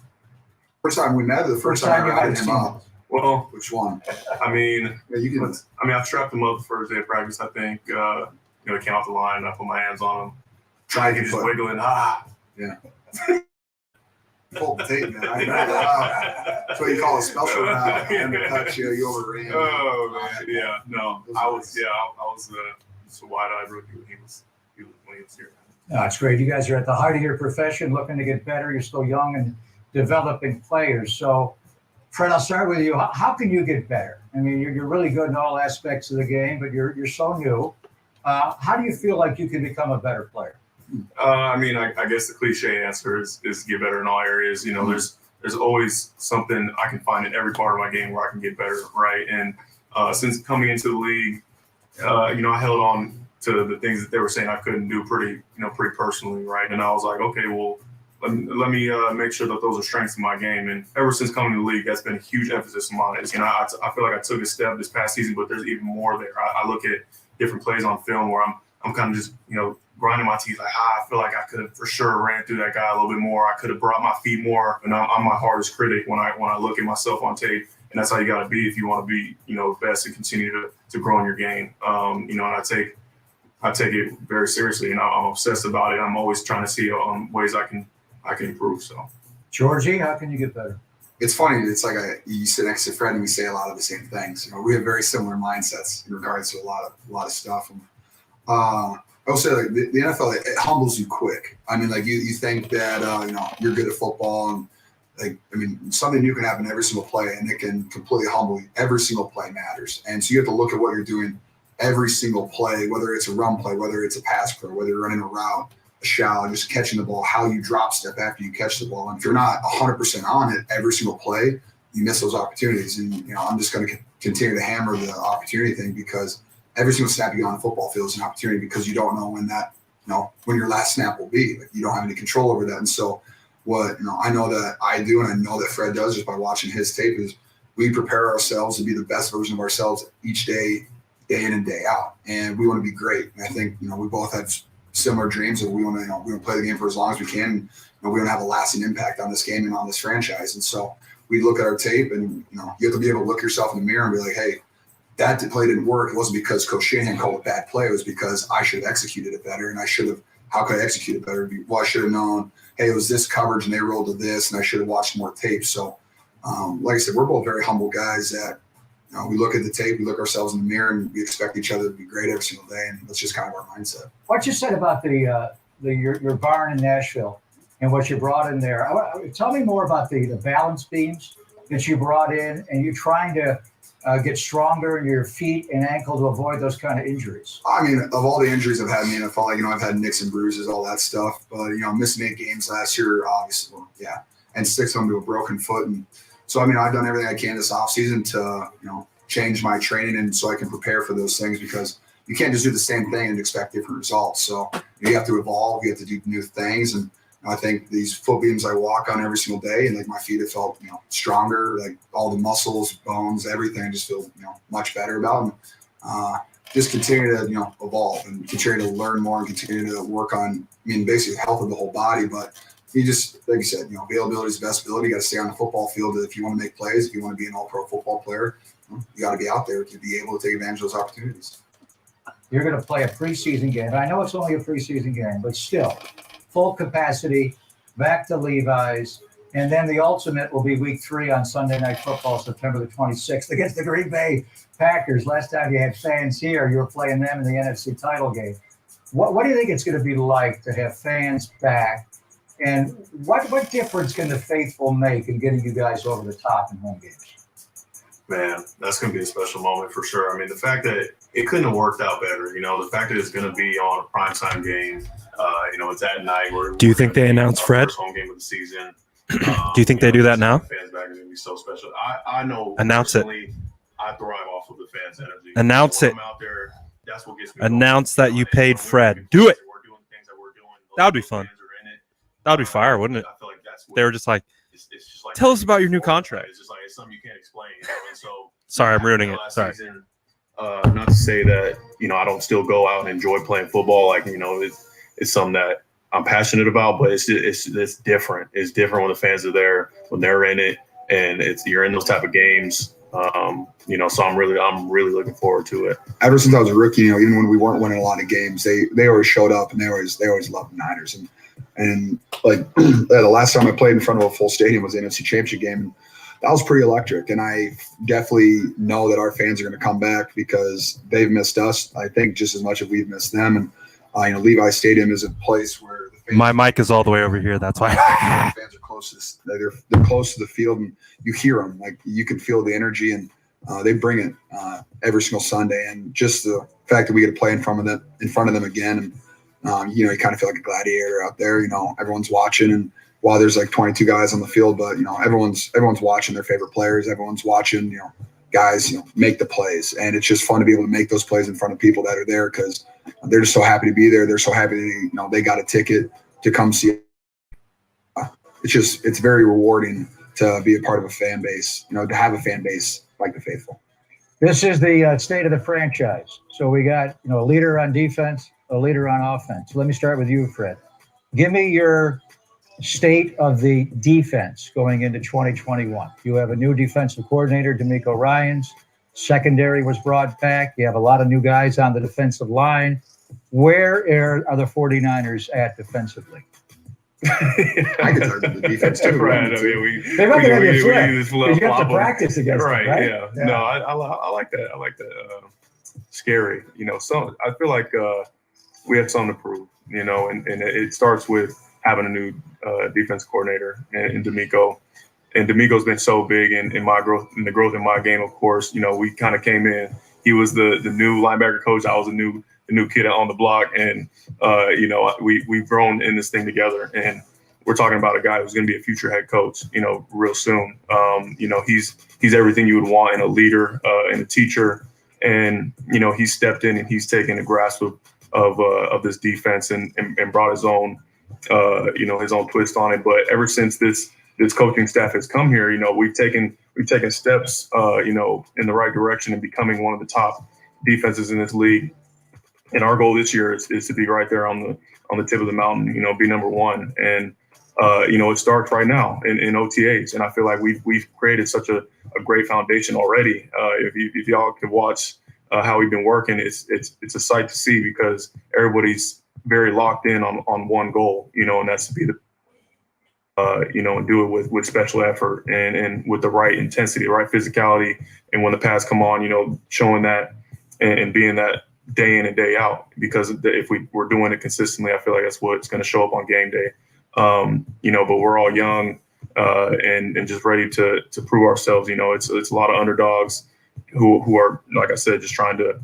First time we met, or the first time I had him up? Well, which one? I mean, yeah, you can. I strapped him up the first day of practice. I think he came off the line, and I put my hands on him. He was just wiggling. Yeah. Pull the tape, man. That's what you call a special round. And the touch, you overran. Oh man, yeah, no, I was just a wide-eyed rookie when he was here. No, it's great. You guys are at the height of your profession, looking to get better. You're still young and developing players. So, Trent, I'll start with you. How can you get better? I mean, you're really good in all aspects of the game, but you're so new. How do you feel like you can become a better player? I guess the cliche answer is get better in all areas. There's always something I can find in every part of my game where I can get better, right? And since coming into the league, I held on to the things that they were saying I couldn't do pretty personally, right? And I was like, okay, well, let me make sure that those are strengths in my game. And ever since coming to the league, that's been a huge emphasis of mine. I feel like I took a step this past season, but there's even more there. I look at different plays on film where I'm kind of just, grinding my teeth, like, I feel like I could have for sure ran through that guy a little bit more. I could have brought my feet more, and I'm my hardest critic when I look at myself on tape. And that's how you got to be if you want to be, best and continue to grow in your game. And I take it very seriously, and I'm obsessed about it. I'm always trying to see ways I can improve. So, Georgie, how can you get better? It's funny. It's like you sit next to Fred and we say a lot of the same things. We have very similar mindsets in regards to a lot of stuff. And, I will say, like, the NFL, it humbles you quick. I mean, like, you think that you're good at football, and something new can happen every single play, and it can completely humble you. Every single play matters, and so you have to look at what you're doing every single play, whether it's a run play, whether it's a pass play, whether you're running a route, a shallow, just catching the ball, how you drop step after you catch the ball. And if you're not 100% on it every single play, you miss those opportunities. And I'm just going to continue to hammer the opportunity thing, because every single snap you get on the football field is an opportunity, because you don't know when your last snap will be. Like, you don't have any control over that. And so what I know that I do, and I know that Fred does, just by watching his tape, is we prepare ourselves to be the best version of ourselves each day in and day out. And we want to be great. And I think, we both have similar dreams of we want to play the game for as long as we can. We want to have a lasting impact on this game and on this franchise. And so we look at our tape, and, you have to be able to look yourself in the mirror and be like, hey, that play didn't work. It wasn't because Coach Shanahan called a bad play. It was because I should have executed it better. And how could I execute it better? Well, I should have known, hey, it was this coverage and they rolled to this, and I should have watched more tape. So, like I said, we're both very humble guys that, we look at the tape, we look ourselves in the mirror, and we expect each other to be great every single day. And that's just kind of our mindset. What you said about your barn in Nashville and what you brought in there. Tell me more about the balance beams that you brought in, and you trying to get stronger in your feet and ankle to avoid those kind of injuries. I mean, of all the injuries I've had in the NFL, I've had nicks and bruises, all that stuff. But, missing 8 games last year, obviously, and 6 of them to a broken foot. And so, I've done everything I can this offseason to, change my training, and so I can prepare for those things, because you can't just do the same thing and expect different results. So you have to evolve, you have to do new things. And I think these foot beams I walk on every single day, and like my feet have felt, stronger, like all the muscles, bones, everything I just feel, much better about. And just continue to, evolve and continue to learn more and continue to work on, basically the health of the whole body. But you just, like you said, availability is the best ability. You got to stay on the football field if you want to make plays, if you want to be an all-pro football player. You got to be out there to be able to take advantage of those opportunities. You're going to play a preseason game. I know it's only a preseason game, but still, full capacity, back to Levi's, and then the ultimate will be week 3 on Sunday Night Football, September the 26th, against the Green Bay Packers. Last time you had fans here, you were playing them in the NFC title game. What do you think it's going to be like to have fans back, and what difference can the faithful make in getting you guys over the top in home games? Man, that's going to be a special moment for sure. I mean, the fact that it couldn't have worked out better, the fact that it's going to be on a primetime game, it's at night. Do you think they announced Fred? First home game of the season. Do you think they do that now? Fans back is going to be so special. I know. Announce it. I thrive off of the fans' energy. Announce it. I'm out there, that's what gets me Announce that you paid Fred. Do it. That would be fun. That would be fire, wouldn't it? I feel like that's They were just like, it's just like tell us about your new contract. It's just like it's something you can't explain. And so Sorry, I'm ruining it. last Sorry. season, not to say that I don't still go out and enjoy playing football. Like it's something that I'm passionate about, but it's different. It's different when the fans are there, when they're in it, and you're in those type of games. So I'm really looking forward to it. Ever since I was a rookie, even when we weren't winning a lot of games, they always showed up and they always loved the Niners. And like the last time I played in front of a full stadium was the NFC Championship game. That was pretty electric, and I definitely know that our fans are going to come back because they've missed us. I think just as much as we've missed them. And Levi Stadium is a place where the fans, My mic is all the way over here. That's why. the fans are closest. They're close to the field, and you hear them. Like you can feel the energy, and they bring it every single Sunday. And just the fact that we get to play in front of them again, and you kind of feel like a gladiator out there. Everyone's watching, and while there's like 22 guys on the field, but everyone's watching their favorite players. Everyone's watching guys make the plays, and it's just fun to be able to make those plays in front of people that are there because they're just so happy to be there. They're so happy they got a ticket to come see. It's very rewarding to be a part of a fan base. To have a fan base like the faithful. This is the state of the franchise. So we got a leader on defense, a leader on offense. Let me start with you, Fred. Give me your state of the defense going into 2021. You have a new defensive coordinator, D'Amico Ryans. Secondary was brought back. You have a lot of new guys on the defensive line. Where are the 49ers at defensively? I could start with the defense too. Right. They're not going to get flipped. just You have to practice against them, right? Yeah. No, I like that. I like that. Scary. So I feel like we have something to prove. And it starts with having a new defense coordinator in D'Amico. And D'Amico's been so big in my growth, in the growth in my game, of course. We kind of came in. He was the new linebacker coach. I was the new kid on the block. And, we've grown in this thing together. And we're talking about a guy who's going to be a future head coach, real soon. He's everything you would want in a leader and a teacher. And, he's stepped in and he's taken a grasp of this defense and brought his own twist on it. But ever since this coaching staff has come here, we've taken steps, in the right direction and becoming one of the top defenses in this league. And our goal this year is to be right there on the tip of the mountain, be number one. And, it starts right now in OTAs. And I feel like we've created such a great foundation already. If y'all can watch how we've been working, it's a sight to see because everybody's very locked in on one goal, and that's to be and do it with special effort and with the right intensity, the right physicality. And when the pass come on, showing that and being that day in and day out, because if we're doing it consistently, I feel like that's what's going to show up on game day. But we're all young and just ready to prove ourselves. It's a lot of underdogs who are, like I said, just trying to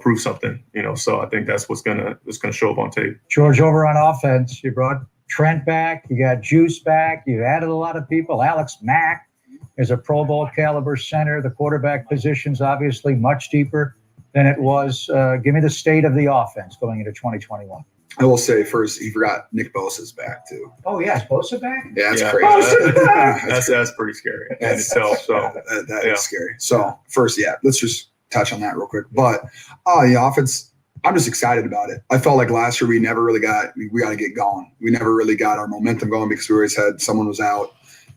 prove something. So I think that's what's gonna show up on tape. George, over on offense, you brought Trent back. You got Juice back. You added a lot of people. Alex Mack is a Pro Bowl caliber center. The quarterback position's obviously much deeper than it was. Give me the state of the offense going into 2021. I will say first, he forgot Nick Bosa's back too. Oh yeah, is Bosa back? Yeah, that's crazy. That's pretty scary in itself. So that is scary. So first, let's just touch on that real quick. But the offense, I'm just excited about it. I felt like last year we got to get going. We never really got our momentum going because we always had someone was out,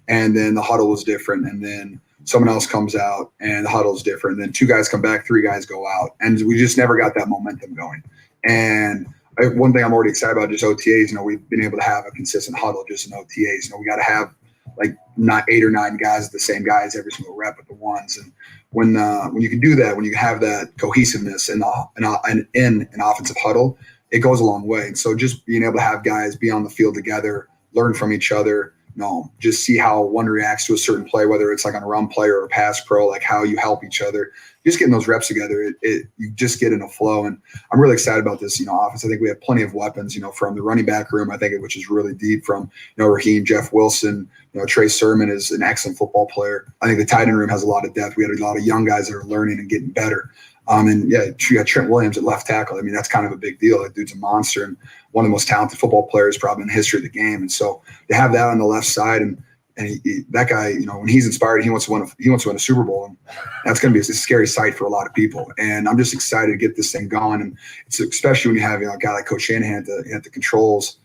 and then the huddle was different, and then someone else comes out and the huddle's different. And then 2 guys come back, 3 guys go out, and we just never got that momentum going. And one thing I'm already excited about is OTAs. We've been able to have a consistent huddle just in OTAs. We got to have like not 8 or 9 guys, the same guys every single rep with the ones. And when you can do that, when you have that cohesiveness in an offensive huddle, it goes a long way. And so just being able to have guys be on the field together, learn from each other, just see how one reacts to a certain play, whether it's like on a run play or a pass pro, like how you help each other. Just getting those reps together, you just get in a flow. And I'm really excited about this, offense. I think we have plenty of weapons, from the running back room, I think, which is really deep, from, Raheem, Jeff Wilson, Trey Sermon is an excellent football player. I think the tight end room has a lot of depth. We had a lot of young guys that are learning and getting better. And yeah, you got Trent Williams at left tackle. I mean, that's kind of a big deal. That dude's a monster and one of the most talented football players probably in the history of the game. And so to have that on the left side and that guy, when he's inspired, he wants to win a Super Bowl, and that's going to be a scary sight for a lot of people. And I'm just excited to get this thing going. And it's especially when you have a guy like Coach Shanahan at the controls,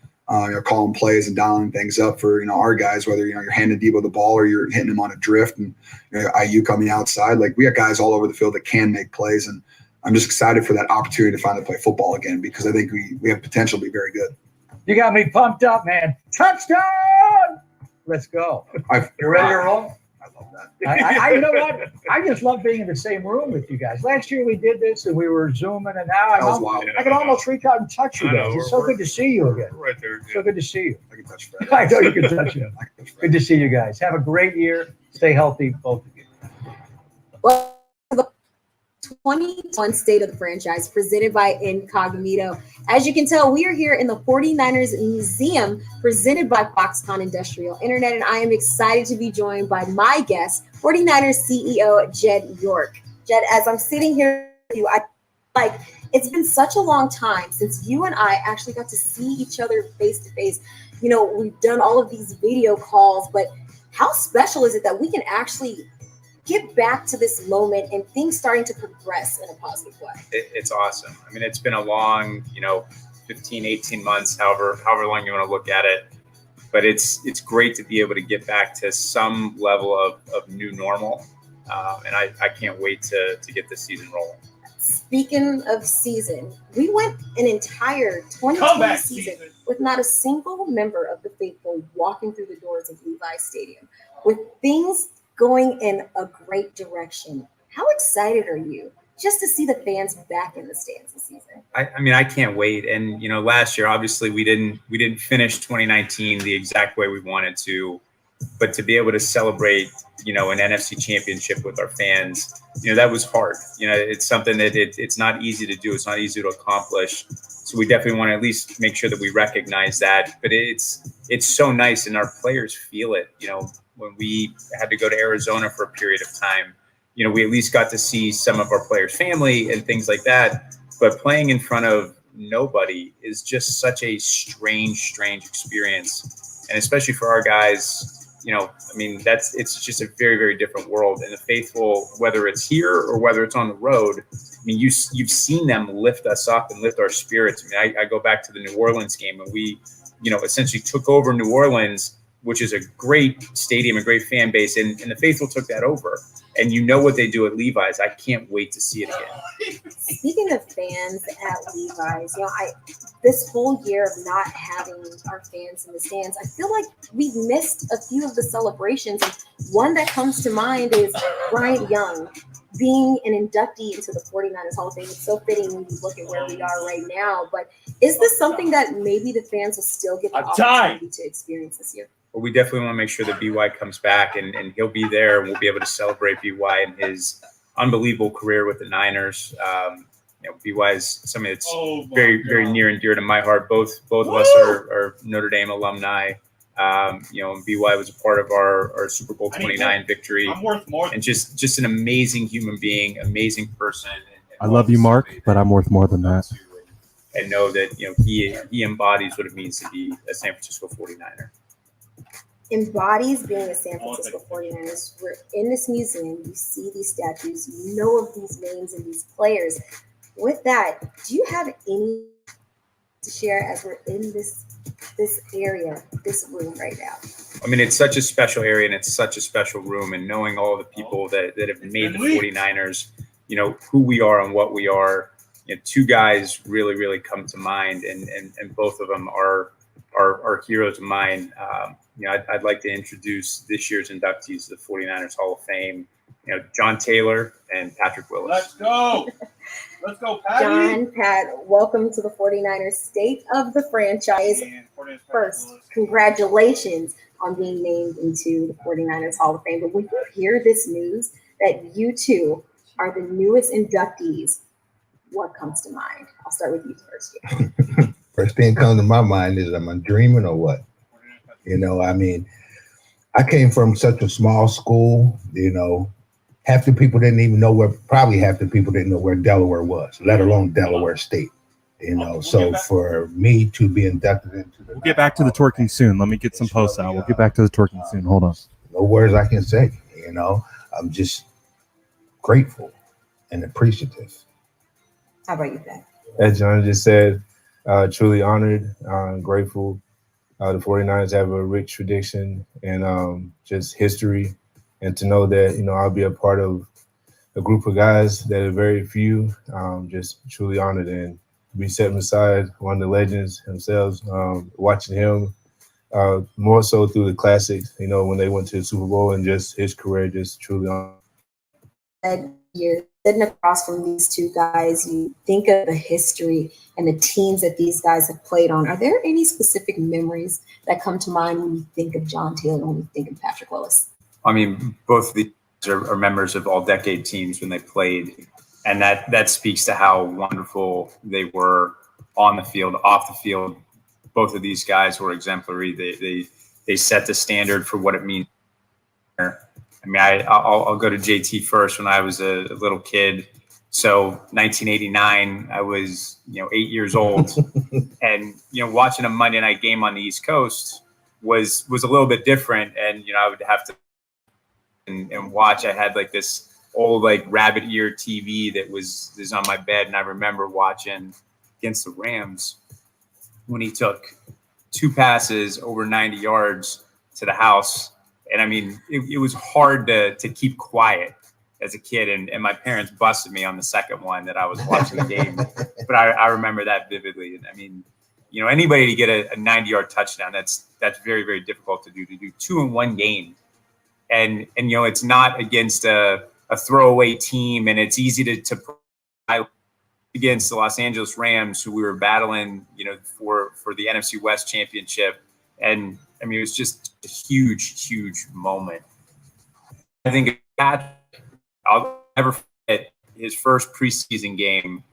calling plays and dialing things up for our guys. Whether you're handing Debo the ball or you're hitting him on a drift, and IU coming outside. Like, we got guys all over the field that can make plays, and I'm just excited for that opportunity to finally play football again, because I think we have potential to be very good. You got me pumped up, man. Touchdown! Let's go. You ready to roll? I love that. I you know what? I just love being in the same room with you guys. Last year we did this and we were Zooming, and now I can almost reach out and touch you guys. It's so good to see you again. Right there. So good to see you. I can touch Fred. I know you can touch him. Good to see you guys. Have a great year. Stay healthy, both of you. Well, the 2021 State of the Franchise presented by Incognito. As you can tell, we are here in the 49ers Museum presented by Foxconn Industrial Internet, and I am excited to be joined by my guest, 49ers CEO Jed York. Jed, as I'm sitting here with you, it's been such a long time since you and I actually got to see each other face to face. We've done all of these video calls, but how special is it that we can actually get back to this moment and things starting to progress in a positive way? It's awesome. I mean, it's been a long, 15, 18 months, however long you want to look at it. But it's great to be able to get back to some level of new normal. And I can't wait to get this season rolling. Speaking of season, we went an entire 2020 season with not a single member of the faithful walking through the doors of Levi Stadium, with things going in a great direction. How excited are you just to see the fans back in the stands this season? I mean, I can't wait. And last year, obviously, we didn't finish 2019 the exact way we wanted to, but to be able to celebrate, an NFC championship with our fans, that was hard. It's something that it's not easy to do. It's not easy to accomplish. So we definitely want to at least make sure that we recognize that. But it's so nice, and our players feel it. When we had to go to Arizona for a period of time, we at least got to see some of our players' family and things like that. But playing in front of nobody is just such a strange experience. And especially for our guys, it's just a very, very different world. And the faithful, whether it's here or whether it's on the road, you've seen them lift us up and lift our spirits. I go back to the New Orleans game, and we, essentially took over New Orleans, which is a great stadium, a great fan base, and the faithful took that over. And what they do at Levi's. I can't wait to see it again. Speaking of fans at Levi's, this whole year of not having our fans in the stands, I feel like we've missed a few of the celebrations. And one that comes to mind is Bryant Young being an inductee into the 49ers Hall of Fame. It's so fitting when you look at where we are right now. But is this something that maybe the fans will still get the opportunity to experience this year? But we definitely want to make sure that BY comes back, and he'll be there, and we'll be able to celebrate BY and his unbelievable career with the Niners. BY is something that's very, very near and dear to my heart. Both of us are Notre Dame alumni. And BY was a part of our Super Bowl 29 victory. I'm worth more. And just an amazing human being, amazing person. And I love you, Mark, but I'm worth more than that. And know that he embodies what it means to be a San Francisco 49er. Embodies being a San Francisco 49ers. We're in this museum. You see these statues. You know of these names and these players. With that, do you have any to share as we're in this area, this room right now? It's such a special area, and it's such a special room. And knowing all the people that have made the 49ers, who we are and what we are, two guys really, really come to mind, and both of them are heroes of mine. I'd like to introduce this year's inductees to the 49ers Hall of Fame, John Taylor and Patrick Willis. Let's go. Let's go, Patty. John, Pat, welcome to the 49ers State of the Franchise. First, congratulations. on being named into the 49ers Hall of Fame. But when you hear this news that you two are the newest inductees, what comes to mind? I'll start with you first. Yeah. First thing comes to my mind is, am I dreaming or what? I mean, I came from such a small school, half the people didn't even know probably half the people didn't know where Delaware was, let alone Delaware State. So for me to be inducted into We'll get back to the twerking soon. Let me get some posts out. We'll get back to the twerking soon. Hold on. No words I can say, I'm just grateful and appreciative. How about you, Ben? As John just said, truly honored, grateful. The 49ers have a rich tradition and just history. And to know that, I'll be a part of a group of guys that are very few, just truly honored and be set beside one of the legends themselves, watching him more so through the classics, when they went to the Super Bowl and just his career, just truly honored. You're sitting across from these two guys. You think of the history and the teams that these guys have played on. Are there any specific memories that come to mind when you think of John Taylor, when you think of Patrick Willis? I mean, both of these are members of all-decade teams when they played, and that speaks to how wonderful they were on the field, off the field. Both of these guys were exemplary. They set the standard for what it means. I mean, I'll go to JT first. When I was a little kid, so 1989, I was 8 years old, and watching a Monday night game on the East Coast was a little bit different, and I would have to and watch. I had like this old rabbit ear TV that was on my bed, and I remember watching against the Rams when he took 2 passes over 90 yards to the house. And I mean, it was hard to keep quiet as a kid. And my parents busted me on the second one that I was watching the game. But I remember that vividly. And I mean, anybody to get a 90-yard touchdown, that's very, very difficult to do 2 in one game. And it's not against a throwaway team, and it's easy to against the Los Angeles Rams, who we were battling, for the NFC West championship. And I mean, it was just a huge, huge moment. I think I'll never forget his first preseason game.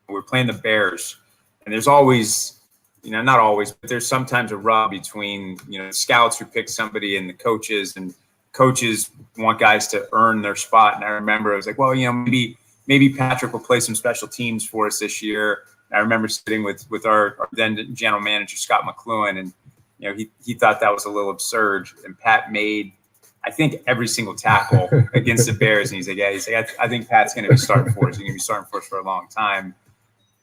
We're playing the Bears, and there's always, not always, but there's sometimes a rub between, scouts who pick somebody and the coaches, and coaches want guys to earn their spot. And I remember I was like, well, maybe Patrick will play some special teams for us this year. And I remember sitting with our then general manager, Scott McLuhan, and he thought that was a little absurd. And Pat made, I think, every single tackle against the Bears. And he's like, I think Pat's going to be starting for us. He's going to be starting for us for a long time.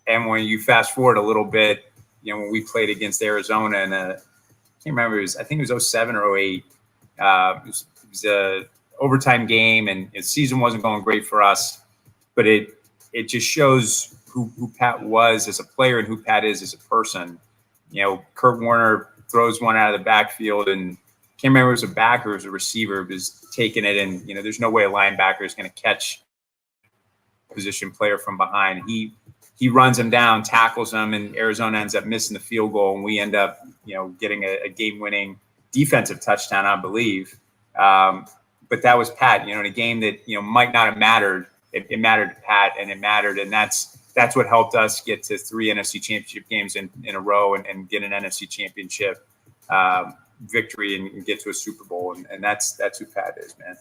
And when you fast forward a little bit, when we played against Arizona, and I can't remember, I think it was 07 or 08. It was a overtime game, and the season wasn't going great for us. But it just shows who Pat was as a player and who Pat is as a person. Kurt Warner throws one out of the backfield, and can't remember if it was a backer or it was a receiver, was taking it, and there's no way a linebacker is going to catch a position player from behind. He runs him down, tackles him, and Arizona ends up missing the field goal, and we end up getting a game-winning defensive touchdown, I believe. But that was Pat. In a game that might not have mattered. It mattered to Pat, and it mattered, and that's what helped us get to 3 NFC Championship games in a row and get an NFC Championship victory and get to a Super Bowl, and that's who Pat is, man.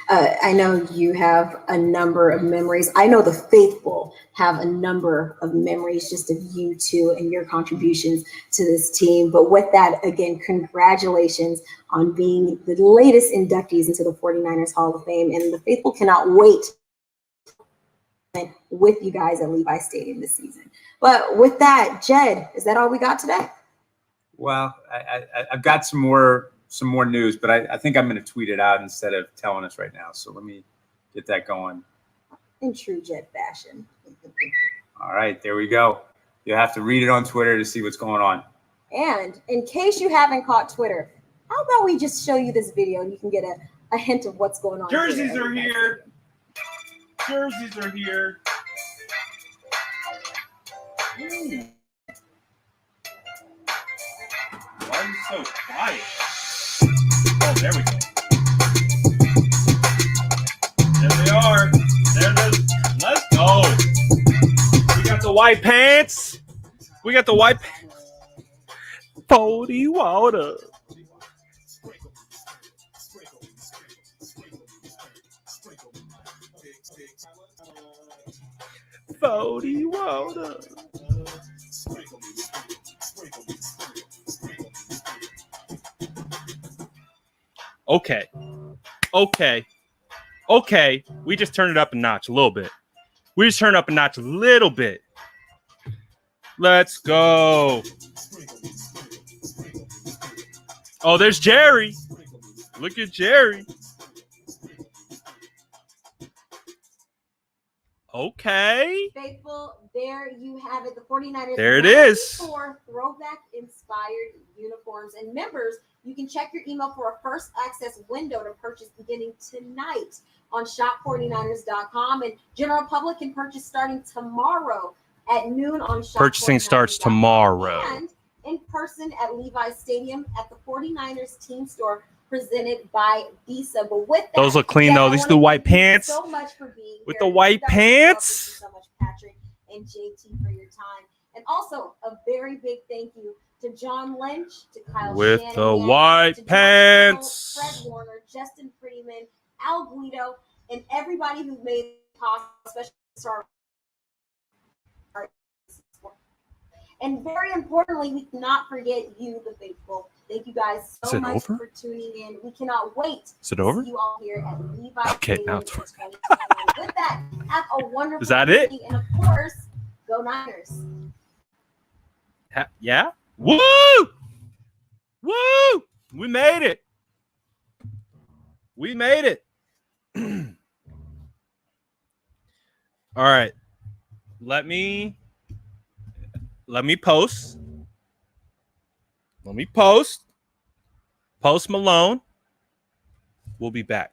I know you have a number of memories. I know the faithful have a number of memories just of you two and your contributions to this team. But with that, again, congratulations on being the latest inductees into the 49ers Hall of Fame. And the faithful cannot wait with you guys at Levi Stadium this season. But with that, Jed, is that all we got today? Well, I've got some more news, but I think I'm going to tweet it out instead of telling us right now. So let me get that going. In true Jed fashion. All right, there we go. You'll have to read it on Twitter to see what's going on. And in case you haven't caught Twitter, how about we just show you this video and you can get a hint of what's going on. Jerseys are here. Jerseys are here. Why are you so quiet. Oh, there we go. There they are. There it is. Let's go. We got the white pants. We got the white pants. Pody water. Pody water. Okay. We just turned it up a notch a little bit. Let's go. Oh, there's Jerry. Look at Jerry. Okay. Faithful, there you have it. The 49ers. There it is. For throwback inspired uniforms. And members, you can check your email for a first access window to purchase beginning tonight on shop49ers.com. And general public can purchase starting tomorrow at noon on shop. Purchasing starts tomorrow. And in person at Levi's Stadium at the 49ers team store presented by Visa. But with that, those look clean though. These are the white pants. So much for being with here. the white pants. Thank you so much, Patrick and JT, for your time. And also a very big thank you to John Lynch, to Kyle with Shanahan, the white to pants. Fred Warner, Justin Freeman, Al Guido, and everybody who made it possible, especially our. And very importantly, we cannot forget you, the faithful. Thank you guys so much for tuning in. We cannot wait to see you all here at Levi's. Okay, now it's With that, have a wonderful Is that it? evening. And of course, go Niners. Yeah? Woo! Woo! We made it. All right. Let me post. Post Malone. We'll be back.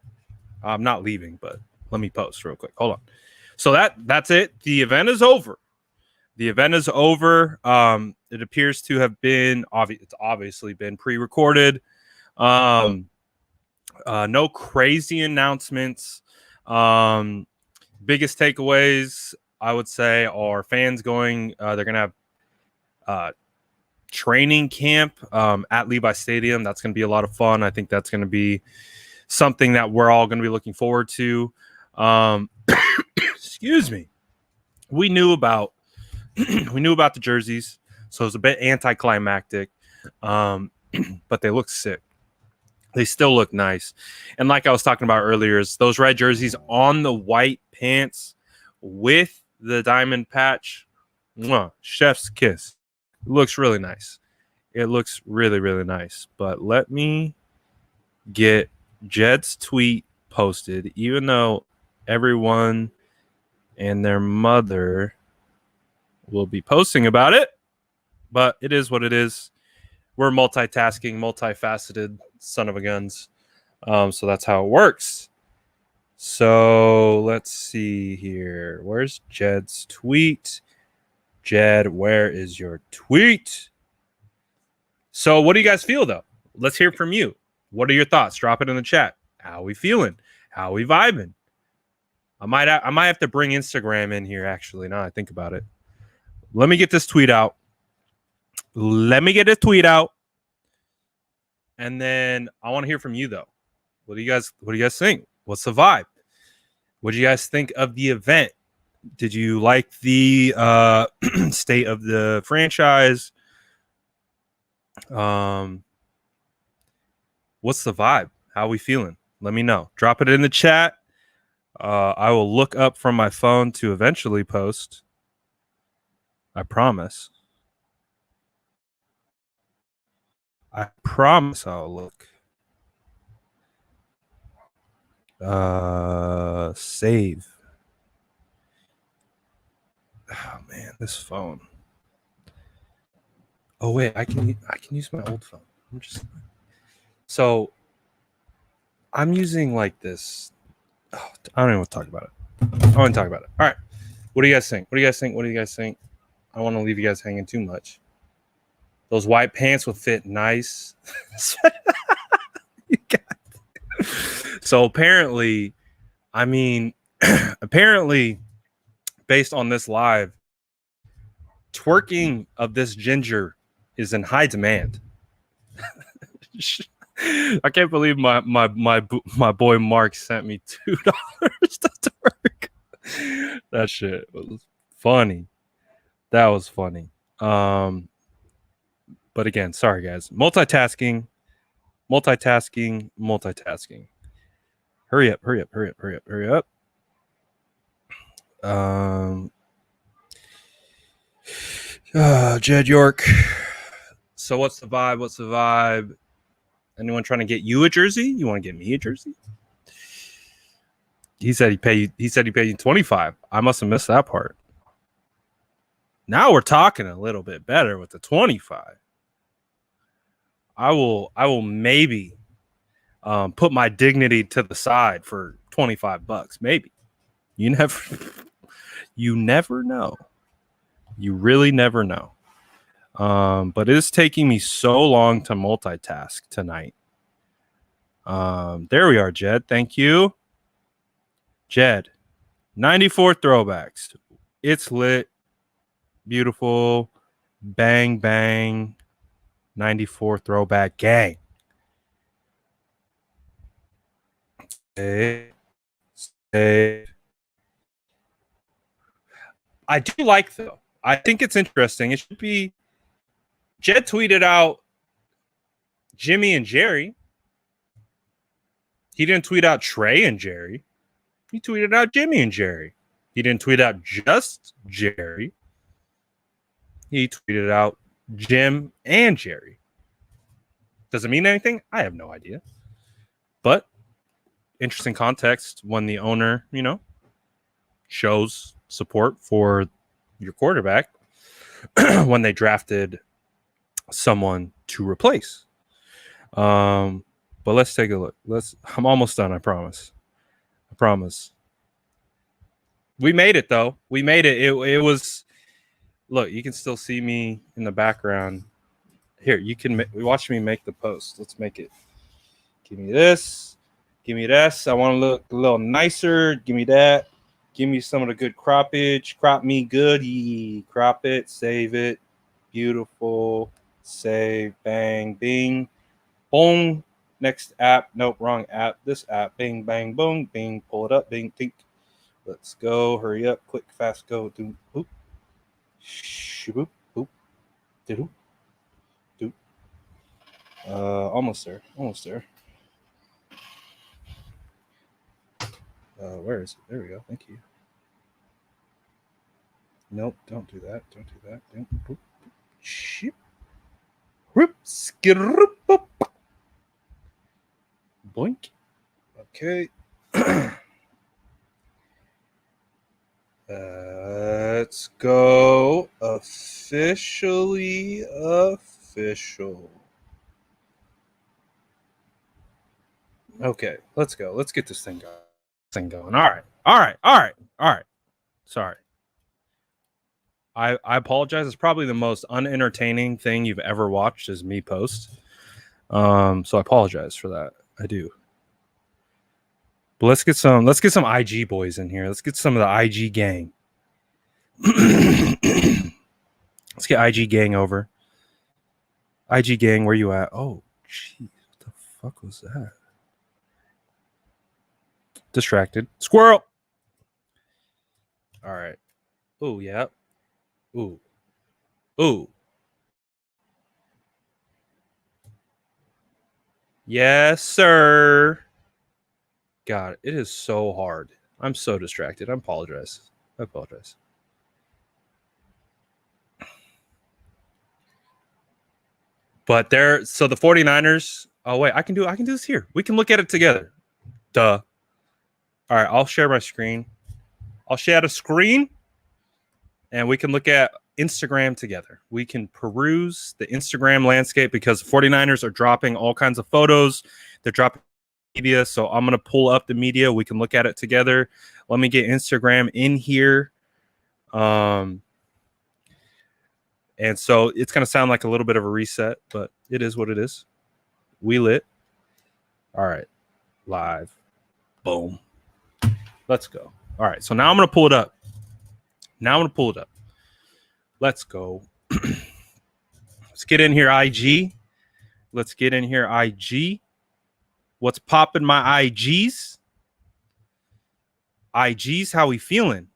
I'm not leaving, but let me post real quick. Hold on. So that's it. The event is over. It appears to have been it's obviously been pre-recorded. No crazy announcements. Biggest takeaways, I would say, are fans going. They're gonna have training camp at Levi's Stadium. That's gonna be a lot of fun. I think that's gonna be something that we're all gonna be looking forward to. Excuse me. We knew about the jerseys, so it was a bit anticlimactic, but they look sick. They still look nice. And like I was talking about earlier, is those red jerseys on the white pants with the diamond patch. Mwah, chef's kiss. It looks really nice. It looks really, really nice. But let me get Jed's tweet posted, even though everyone and their mother will be posting about it. But it is what it is. We're multitasking, multifaceted son of a guns. So that's how it works. So let's see here. Where's Jed's tweet? Jed, where is your tweet? So what do you guys feel, though? Let's hear from you. What are your thoughts? Drop it in the chat. How are we feeling? How are we vibing? I might have to bring Instagram in here, actually, now I think about it. Let me get this tweet out. And then I want to hear from you, though. What do you guys think? What's the vibe? What do you guys think of the event? Did you like the state of the franchise? What's the vibe? How are we feeling? Let me know. Drop it in the chat. I will look up from my phone to eventually post. I promise. I'll look. Save. Oh man, this phone. Oh wait, I can use my old phone. I'm using like this. Oh, I don't even want to talk about it. All right. What do you guys think? I don't want to leave you guys hanging too much. Those white pants would fit nice. So apparently, I mean, apparently, based on this live, twerking of this ginger is in high demand. I can't believe my boy Mark sent me $2 to twerk. That shit was funny. That was funny. But again, sorry guys. Multitasking. Hurry up. Jed York. So what's the vibe? Anyone trying to get you a jersey? You want to get me a jersey? He said he paid you 25. I must have missed that part. Now we're talking a little bit better with the 25. I will maybe put my dignity to the side for $25. Maybe. You never know. You really never know. But it is taking me so long to multitask tonight. There we are, Jed. Thank you. Jed, 94 throwbacks. It's lit. Beautiful. Bang, bang. 94 throwback gang. I do like, though. I think it's interesting. It should be. Jed tweeted out Jimmy and Jerry. He didn't tweet out Trey and Jerry. He tweeted out Jimmy and Jerry. He didn't tweet out just Jerry. He tweeted out Jim and Jerry. Does it mean anything? I have no idea. But interesting context when the owner, shows support for your quarterback when they drafted someone to replace. But let's take a look. I'm almost done, I promise. We made it, though. We made it. It was, look, you can still see me in the background. Here, you can watch me make the post. Let's make it. Give me this. I want to look a little nicer. Give me that. Give me some of the good croppage. Crop me good. Crop it. Save it. Beautiful. Save. Bang. Bing. Boom. Next app. Nope, wrong app. This app. Bing, bang, boom. Bing. Pull it up. Bing, tink. Let's go. Hurry up. Quick, fast, go. Do. Boop. Boop. Boop. Do. Do. Almost there. Where is it? There we go. Thank you. Nope, don't do that. Don't. Boop. Ship. Whoop. Skirrup. Boink. Okay. Let's go. Officially official. Okay, let's go. Let's get this thing going. All right. Sorry. I apologize. It's probably the most unentertaining thing you've ever watched is me post. So I apologize for that. I do. But let's get some IG boys in here. Let's get some of the IG gang. Let's get IG gang over. IG gang, where you at? Oh, jeez, what the fuck was that? Distracted. Squirrel. All right. Oh, yeah. Ooh. Yes, sir. God, it is so hard. I'm so distracted. I apologize. But so the 49ers. Oh, wait, I can do this here. We can look at it together. Duh. All right, I'll share my screen. I'll share a screen and we can look at Instagram together. We can peruse the Instagram landscape because the 49ers are dropping all kinds of photos. They're dropping media. So I'm going to pull up the media. We can look at it together. Let me get Instagram in here. And And so it's going to sound like a little bit of a reset, but it is what it is. We lit. All right. Live. Boom. Let's go. All right. So now I'm going to pull it up. Let's go. Let's get in here, IG. Let's get in here, IG. What's popping my IGs? IGs, how we feeling?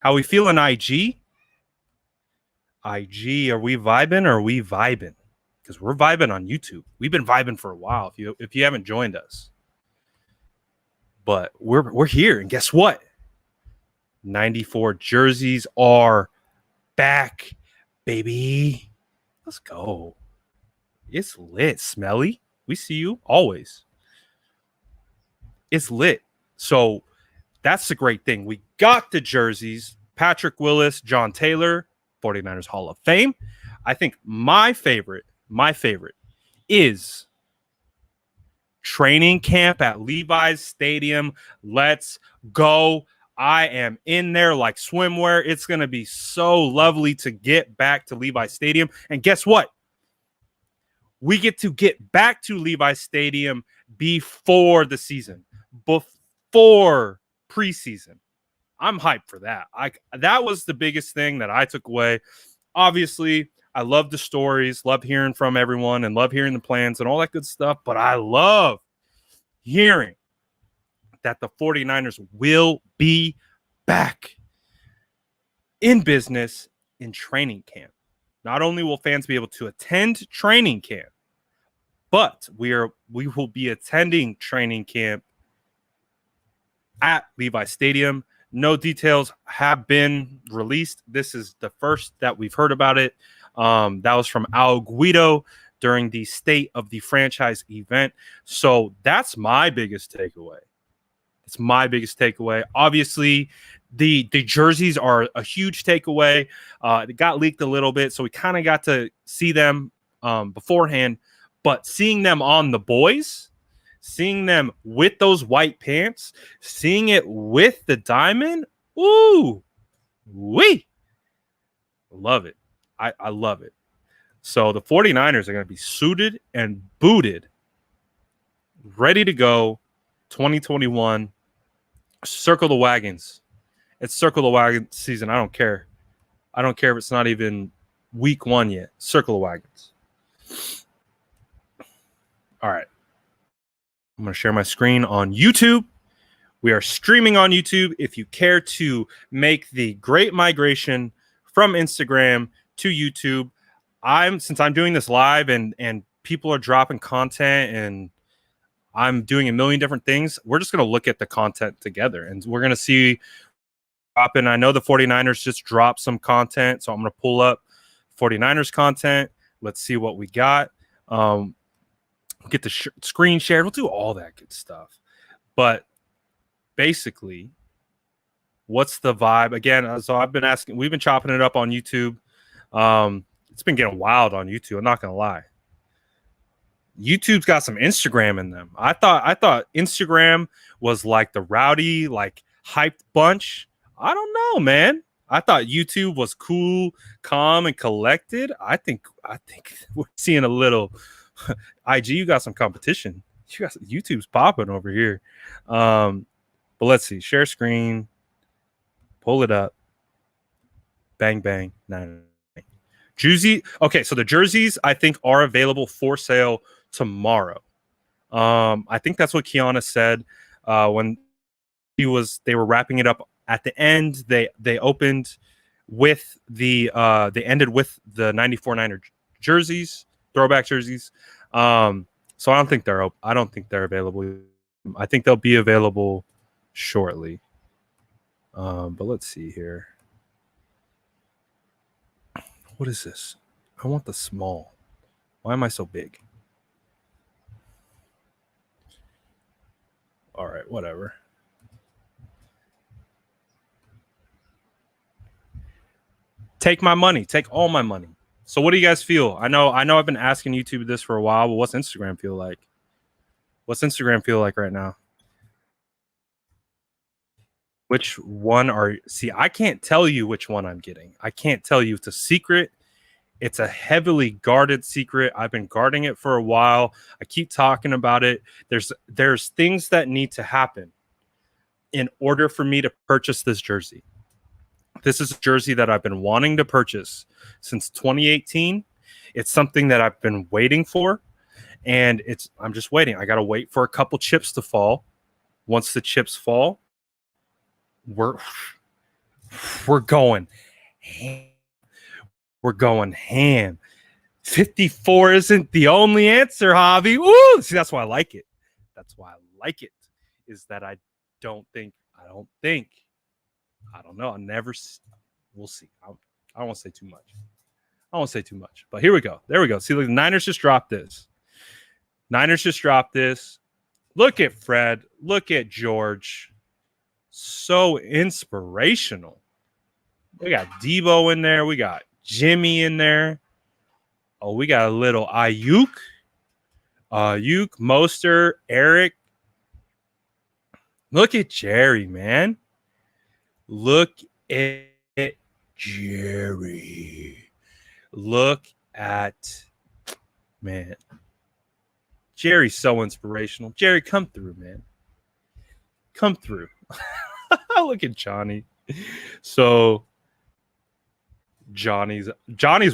How we feeling, IG? IG, are we vibing or are we vibing? Because we're vibing on YouTube. We've been vibing for a while if you haven't joined us. But we're here, and guess what? 94 jerseys are back, baby. Let's go. It's lit, Smelly. We see you always. It's lit. So that's the great thing. We got the jerseys. Patrick Willis, John Taylor, 49ers Hall of Fame. I think my favorite is training camp at Levi's Stadium. Let's go. I am in there like swimwear. It's going to be so lovely to get back to Levi's Stadium. And guess what? We get to get back to Levi's Stadium before the season, before preseason. I'm hyped for that. That was the biggest thing that I took away. Obviously, I love the stories, love hearing from everyone, and love hearing the plans and all that good stuff. But I love hearing that the 49ers will be back in business in training camp. Not only will fans be able to attend training camp, but we will be attending training camp at Levi's Stadium. No details have been released. This is the first that we've heard about it. That was from Al Guido during the State of the Franchise event. So that's my biggest takeaway. It's my biggest takeaway. Obviously, the jerseys are a huge takeaway. It got leaked a little bit, so we kind of got to see them beforehand. But seeing them on the boys, seeing them with those white pants, seeing it with the diamond, ooh, wee. Love it. I love it. So the 49ers are going to be suited and booted, ready to go 2021. Circle the wagons. It's circle the wagon season. I don't care. I don't care if it's not even week 1 yet. Circle the wagons. All right. I'm going to share my screen on YouTube. We are streaming on YouTube. If you care to make the great migration from Instagram to YouTube, since I'm doing this live and people are dropping content and I'm doing a million different things, we're just going to look at the content together and we're going to see dropping. I know the 49ers just dropped some content, so I'm going to pull up 49ers content. Let's see what we got. Get the screen shared. We'll do all that good stuff. But basically, what's the vibe? Again, so I've been asking, we've been chopping it up on YouTube. It's been getting wild on YouTube. I'm not going to lie. YouTube's got some Instagram in them. I thought Instagram was like the rowdy, like hyped bunch. I don't know, man. I thought YouTube was cool, calm, and collected. I think we're seeing a little IG. You got some competition. YouTube's popping over here. But let's see. Share screen. Pull it up. Bang bang. Jersey. Okay, so the jerseys I think are available for sale tomorrow. I think that's what Kiana said when they were wrapping it up at the end. They opened with they ended with the 94 Niner jerseys, throwback jerseys. So I don't think they're available. I think they'll be available shortly. But let's see here. What is this? I want the small. Why am I so big? All right, whatever. Take my money. Take all my money. So what do you guys feel? I know I've been asking YouTube this for a while, but what's Instagram feel like? What's Instagram feel like right now? which one are. See, I can't tell you which one I'm getting. I can't tell you. It's a secret. It's a heavily guarded secret. I've been guarding it for a while. I keep talking about it. There's things that need to happen in order for me to purchase this jersey. This is a jersey that I've been wanting to purchase since 2018. It's something that I've been waiting for, and I'm just waiting. I got to wait for a couple chips to fall. Once the chips fall, we're going ham. We're going ham. 54 isn't the only answer, Javi. Ooh, see, that's why I like it. That's why I like it. Is that I don't think. I don't know. We'll see. I don't want to say too much. I won't say too much. But here we go. There we go. See, look, the Niners just dropped this. Look at Fred. Look at George. So inspirational. We got Debo in there. We got Jimmy in there. Oh, we got a little Ayuk, Mostert, Eric. Look at Jerry, man. Look at Jerry. Look at, man. Jerry's so inspirational. Jerry, come through, man. Come through. Look at Johnny. So Johnny's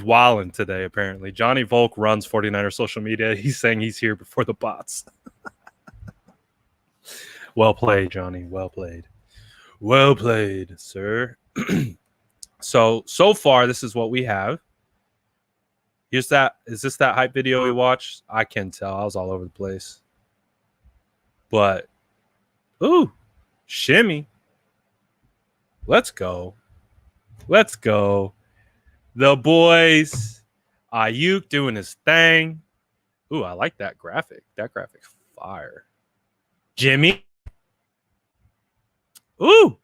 wilding today, apparently. Johnny Volk runs 49er social media. He's saying he's here before the bots. Well played, Johnny. Well played. Well played, sir. So far, this is what we have. Is this that hype video we watched? I can tell. I was all over the place. But, ooh, shimmy. Let's go. Let's go. The boys. Ayuk doing his thing. Ooh, I like that graphic. That graphic's fire. Jimmy. Ooh.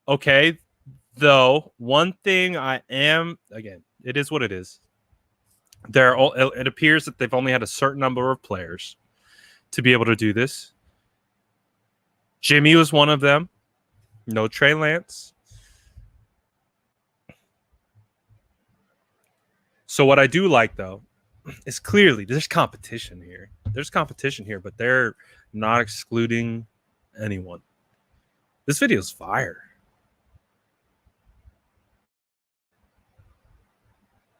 Okay. Though, one thing again, it is what it is. It appears that they've only had a certain number of players to be able to do this. Jimmy was one of them. No Trey Lance. So what I do like, though, is clearly there's competition here. There's competition here, but they're not excluding anyone. This video is fire.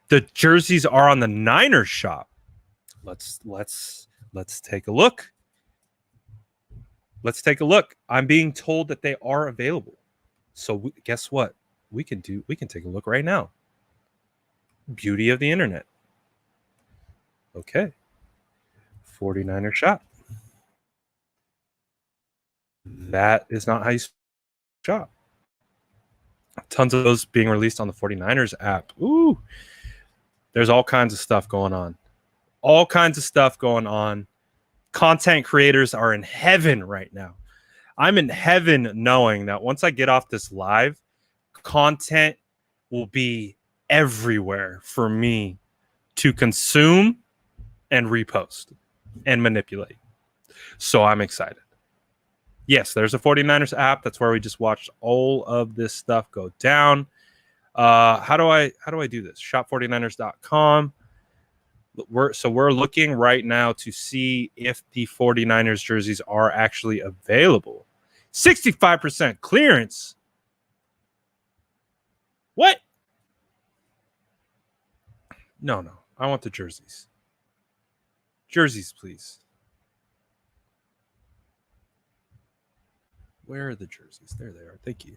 The jerseys are on the Niners shop. Let's take a look. Let's take a look. I'm being told that they are available. So guess what? We can take a look right now. Beauty of the internet. Okay. 49er shop. That is not how you shop. Tons of those being released on the 49ers app. Ooh. There's all kinds of stuff going on. All kinds of stuff going on. Content creators are in heaven right now. I'm in heaven knowing that once I get off this live, content will be everywhere for me to consume and repost and manipulate. So I'm excited. Yes, there's a 49ers app. That's where we just watched all of this stuff go down. How do I do this? Shop49ers.com. We're looking right now to see if the 49ers jerseys are actually available. 65% clearance. What? No. I want the jerseys. Jerseys, please. Where are the jerseys? There they are. Thank you.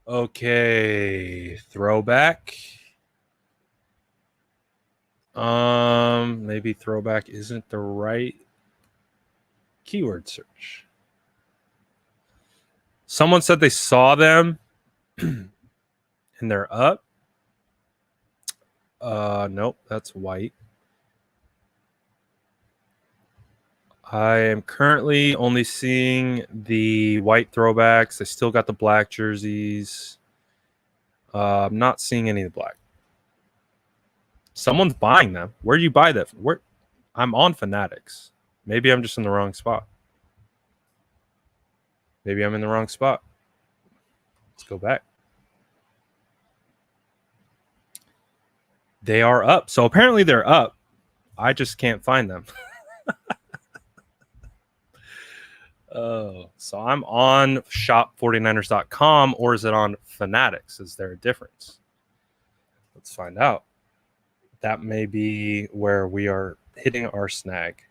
Okay. Throwback. Maybe throwback isn't the right keyword search. Someone said they saw them and they're up. Nope, that's white. I am currently only seeing the white throwbacks. I still got the black jerseys. I'm not seeing any of the black. Someone's buying them. Where do you buy that? I'm on Fanatics. Maybe I'm just in the wrong spot. Maybe I'm in the wrong spot. Let's go back. They are up. So apparently they're up. I just can't find them. Oh, so I'm on shop49ers.com, or is it on Fanatics? Is there a difference? Let's find out. That may be where we are hitting our snag.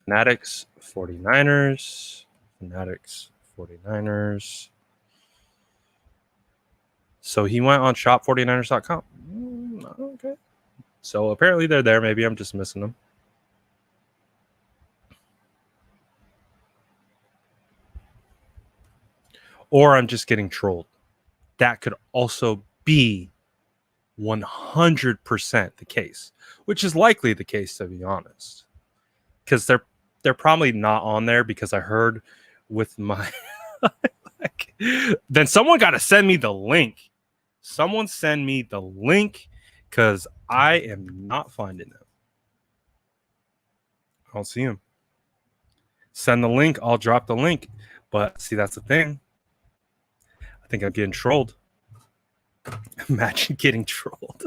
Fanatics 49ers. Fanatics 49ers. So he went on shop49ers.com. Okay. So apparently they're there. Maybe I'm just missing them. Or I'm just getting trolled. That could also be 100% the case, which is likely the case, to be honest. Because they're probably not on there, because I heard with my then someone got to send me the link. Someone send me the link, because I am not finding them. I don't see them. Send the link. I'll drop the link. But see, that's the thing. I think I'm getting trolled. Imagine getting trolled.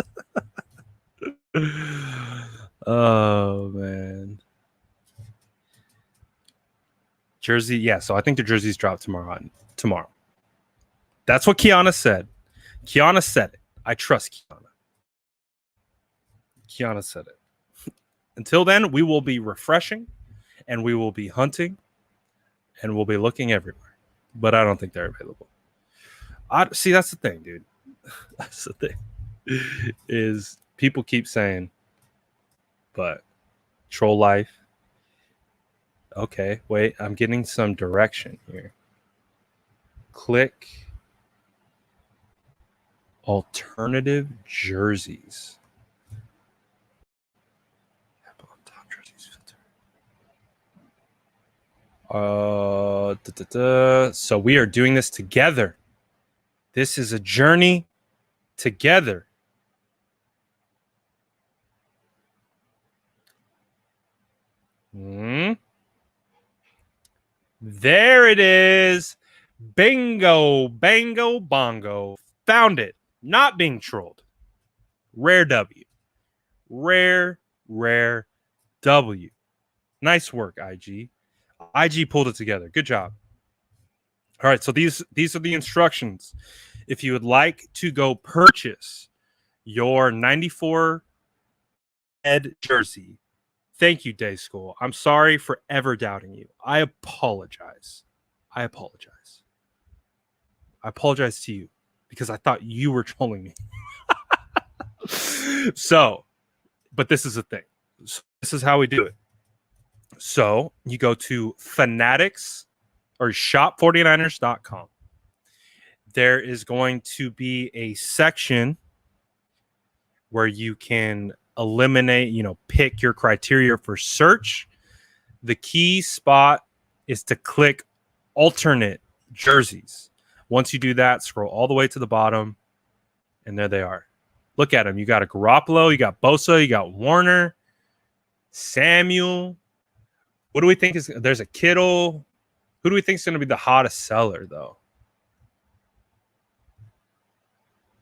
Oh, man. Jersey, yeah. So I think the jerseys drop tomorrow. That's what Kiana said. Kiana said it. I trust Kiana. Kiana said it. Until then, we will be refreshing, and we will be hunting, and we'll be looking everywhere. But I don't think they're available. See, that's the thing, dude. That's the thing. Is people keep saying, but troll life. Okay, wait, I'm getting some direction here. Click alternative jerseys. So we are doing this together. This is a journey together. There it is. Bingo, bango, bongo. Found it. Not being trolled. Rare W. Rare W. Nice work, IG. IG pulled it together. Good job. All right, so these are the instructions. If you would like to go purchase your 94 Ed jersey, thank you, Day School. I'm sorry for ever doubting you. I apologize. I apologize to you, because I thought you were trolling me. So, but this is the thing. So this is how we do it. So you go to Fanatics or shop49ers.com. There is going to be a section where you can eliminate, pick your criteria for search. The key spot is to click alternate jerseys. Once you do that, scroll all the way to the bottom, and there they are. Look at them. You got a Garoppolo, you got Bosa, you got Warner, Samuel. What do we think there's a Kittle? Who do we think is going to be the hottest seller, though?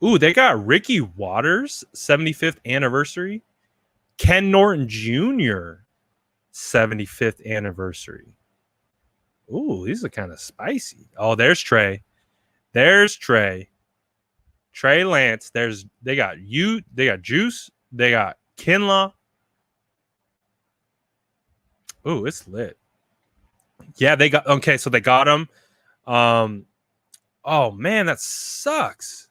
Ooh, they got Ricky Waters, 75th anniversary. Ken Norton Jr., 75th anniversary. Ooh, these are kind of spicy. Oh, there's Trey. Trey Lance. They got Juice. They got Kinlaw. Ooh, it's lit. Yeah, so they got him. Oh man, that sucks.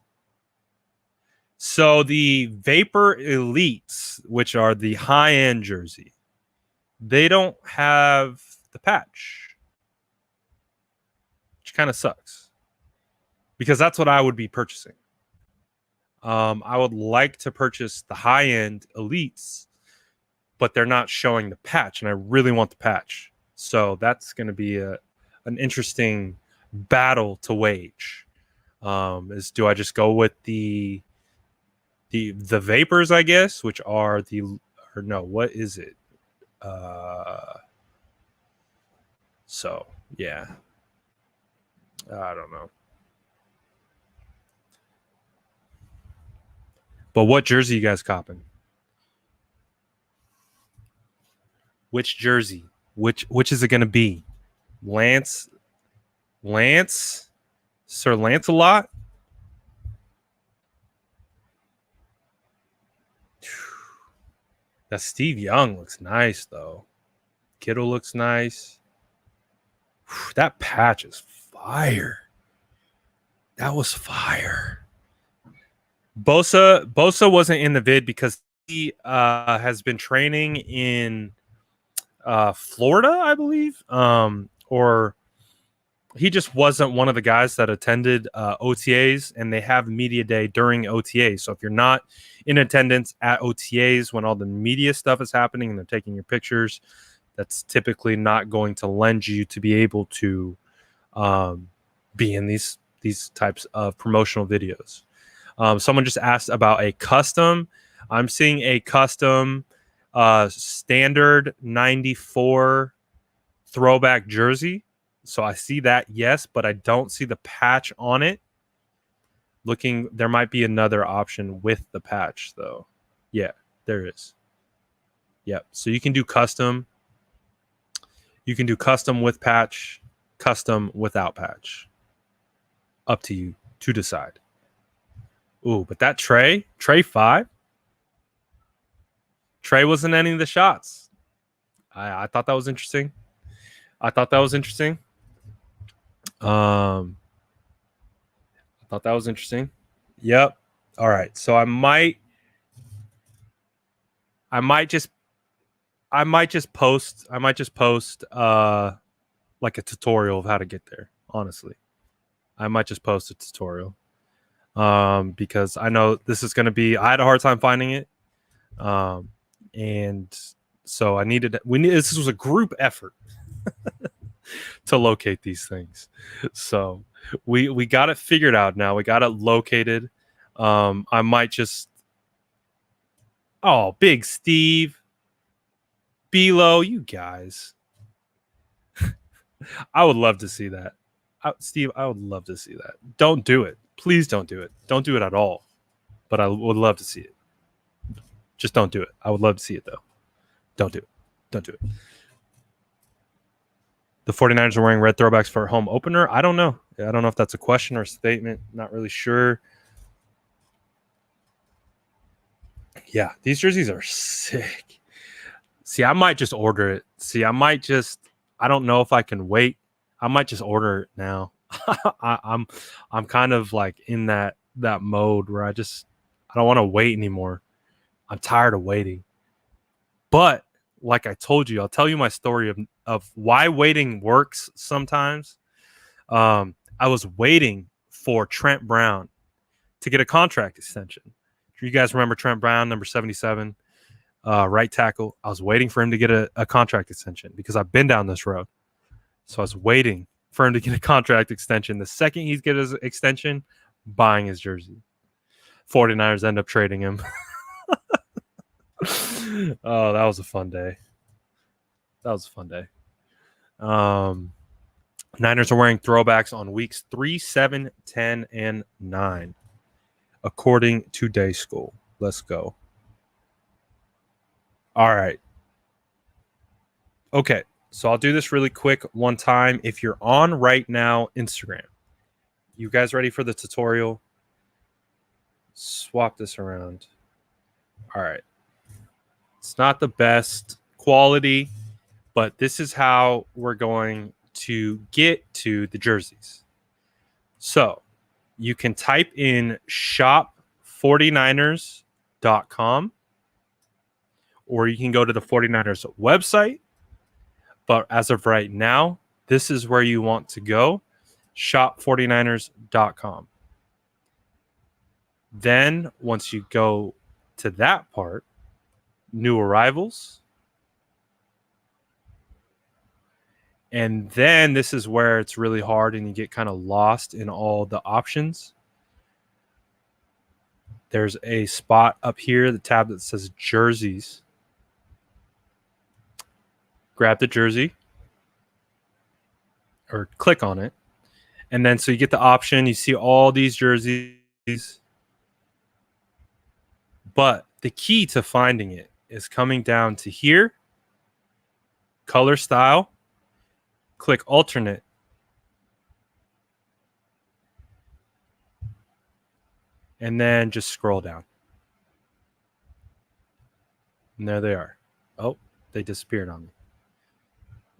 So the Vapor Elites, which are the high-end jersey, they don't have the patch, which kind of sucks, because that's what I would be purchasing. I would like to purchase the high-end Elites, but they're not showing the patch, and I really want the patch. So that's going to be an interesting battle to wage. Do I just go with the Vapors, I guess, which are the or no, what is it? So yeah, I don't know. But what jersey you guys copping? Which jersey? Which is it going to be? Lance, Sir Lancelot. That Steve Young looks nice though. Kittle looks nice. That patch is fire. That was fire. Bosa wasn't in the vid because he has been training in Florida, I believe. Or he just wasn't one of the guys that attended OTAs, and they have media day during OTAs. So if you're not in attendance at OTAs when all the media stuff is happening and they're taking your pictures, that's typically not going to lend you to be able to be in these types of promotional videos. Someone just asked about a custom. I'm seeing a custom standard 94 throwback jersey. So I see that, yes, but I don't see the patch on it. There might be another option with the patch, though. Yeah, there is. Yep. So you can do custom. You can do custom with patch, custom without patch. Up to you to decide. Ooh, but that Trey 5, Trey wasn't any of the shots. I thought that was interesting. I thought that was interesting. Yep. All right. So I might just post like a tutorial of how to get there. Honestly, I might just post a tutorial because I know this is going to be. I had a hard time finding it, and so this was a group effort to locate these things. So we got it figured out now. We got it located. I might just. Oh, Big Steve. Below, you guys. I would love to see that. Steve, I would love to see that. Don't do it. Please don't do it. Don't do it at all. But I would love to see it. Just don't do it. I would love to see it, though. Don't do it. Don't do it. The 49ers are wearing red throwbacks for home opener. I don't know. I don't know if that's a question or a statement. Not really sure. Yeah, these jerseys are sick. See, I might just order it. I don't know if I can wait. I might just order it now. I'm kind of like in that mode where I don't want to wait anymore. I'm tired of waiting. But like I told you, I'll tell you my story of why waiting works sometimes. I was waiting for Trent Brown to get a contract extension. You guys remember Trent Brown, number 77? Right tackle. I was waiting for him to get a contract extension because I've been down this road. So I was waiting for him to get a contract extension. The second he gets his extension, buying his jersey. 49ers end up trading him. Oh, that was a fun day. Niners are wearing throwbacks on weeks 3, 7, 10, and 9, according to Day School. Let's go. All right. Okay, so I'll do this really quick one time. If you're on right now Instagram, you guys ready for the tutorial? Swap this around. All right. It's not the best quality, but this is how we're going to get to the jerseys. So you can type in shop49ers.com. Or you can go to the 49ers website. But as of right now, this is where you want to go, shop49ers.com. Then once you go to that part, new arrivals. And then this is where it's really hard and you get kind of lost in all the options. There's a spot up here, the tab that says jerseys. grab the jersey or click on it. And then so you get the option. You see all these jerseys. But the key to finding it is coming down to here, color style, click alternate. And then just scroll down. And there they are. Oh, they disappeared on me.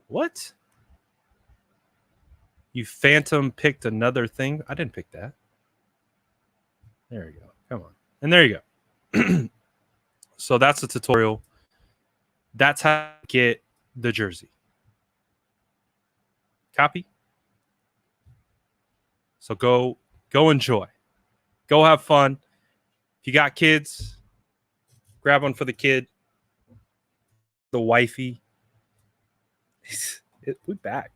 What? You phantom picked another thing? I didn't pick that. There you go. Come on. And there you go. So that's the tutorial. That's how to get the jersey. Copy? So go enjoy. Go have fun. If you got kids, grab one for the kid. The wifey. We're back.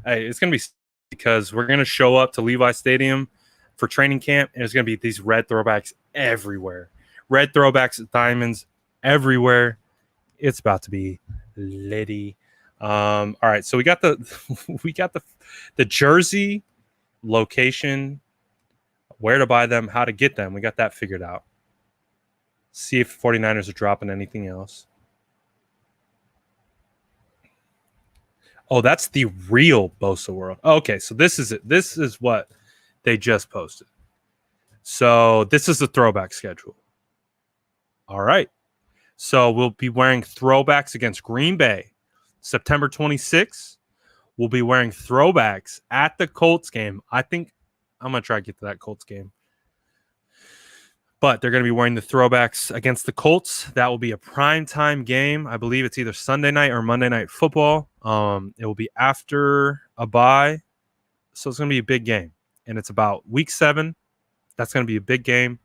Hey, it's going to be because we're going to show up to Levi Stadium for training camp, and there's going to be these red throwbacks everywhere. Red throwbacks, diamonds everywhere. It's about to be litty. All right, so we got the jersey location, where to buy them, how to get them. We got that figured out. See if 49ers are dropping anything else. Oh, that's the real Bosa World. Okay, so this is it. This is what they just posted. So this is the throwback schedule. All right. So we'll be wearing throwbacks against Green Bay, September 26th. We'll be wearing throwbacks at the Colts game. I think I'm going to try to get to that Colts game. But they're going to be wearing the throwbacks against the Colts. That will be a primetime game. I believe it's either Sunday night or Monday Night Football. It will be after a bye. So it's going to be a big game. And it's about week 7. That's going to be a big game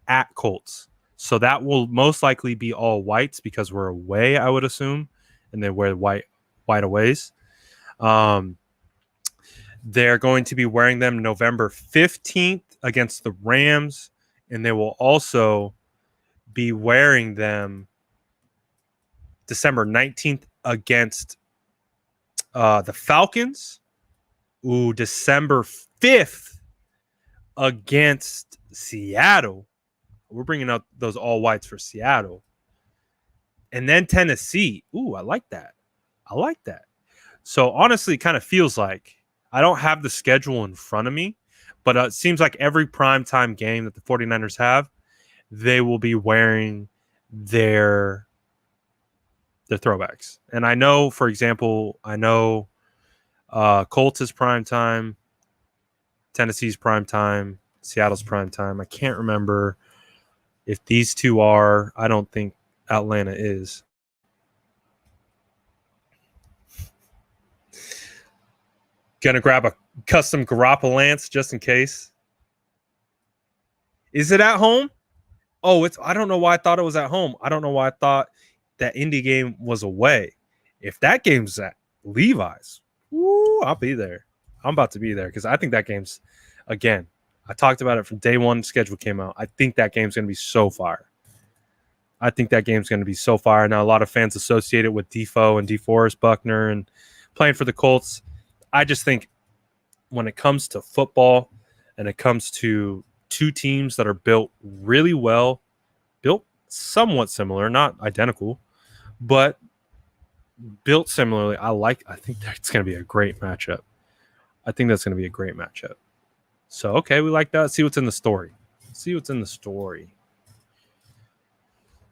at Colts. So that will most likely be all whites because we're away, I would assume. And they wear white aways. They're going to be wearing them November 15th against the Rams. And they will also be wearing them December 19th against the Falcons. Ooh, December 5th against Seattle. We're bringing up those all whites for Seattle. And then Tennessee. Ooh, I like that. So honestly, it kind of feels like I don't have the schedule in front of me. But it seems like every primetime game that the 49ers have, they will be wearing their throwbacks. And I know, for example, Colts is primetime, Tennessee's primetime, Seattle's primetime. I can't remember if these two are. I don't think Atlanta is. Gonna grab a custom Garoppolance just in case. Is it at home? Oh, I don't know why I thought it was at home. I don't know why I thought that Indy game was away. If that game's at Levi's, woo, I'll be there. I'm about to be there because I think that game's, again, I talked about it from day one schedule came out. I think that game's going to be so fire. Now, a lot of fans associate it with Defoe and DeForest Buckner and playing for the Colts. I just think when it comes to football and it comes to two teams that are built really well, built somewhat similar, not identical, but built similarly, I think that's going to be a great matchup. So, okay, we like that. Let's see what's in the story.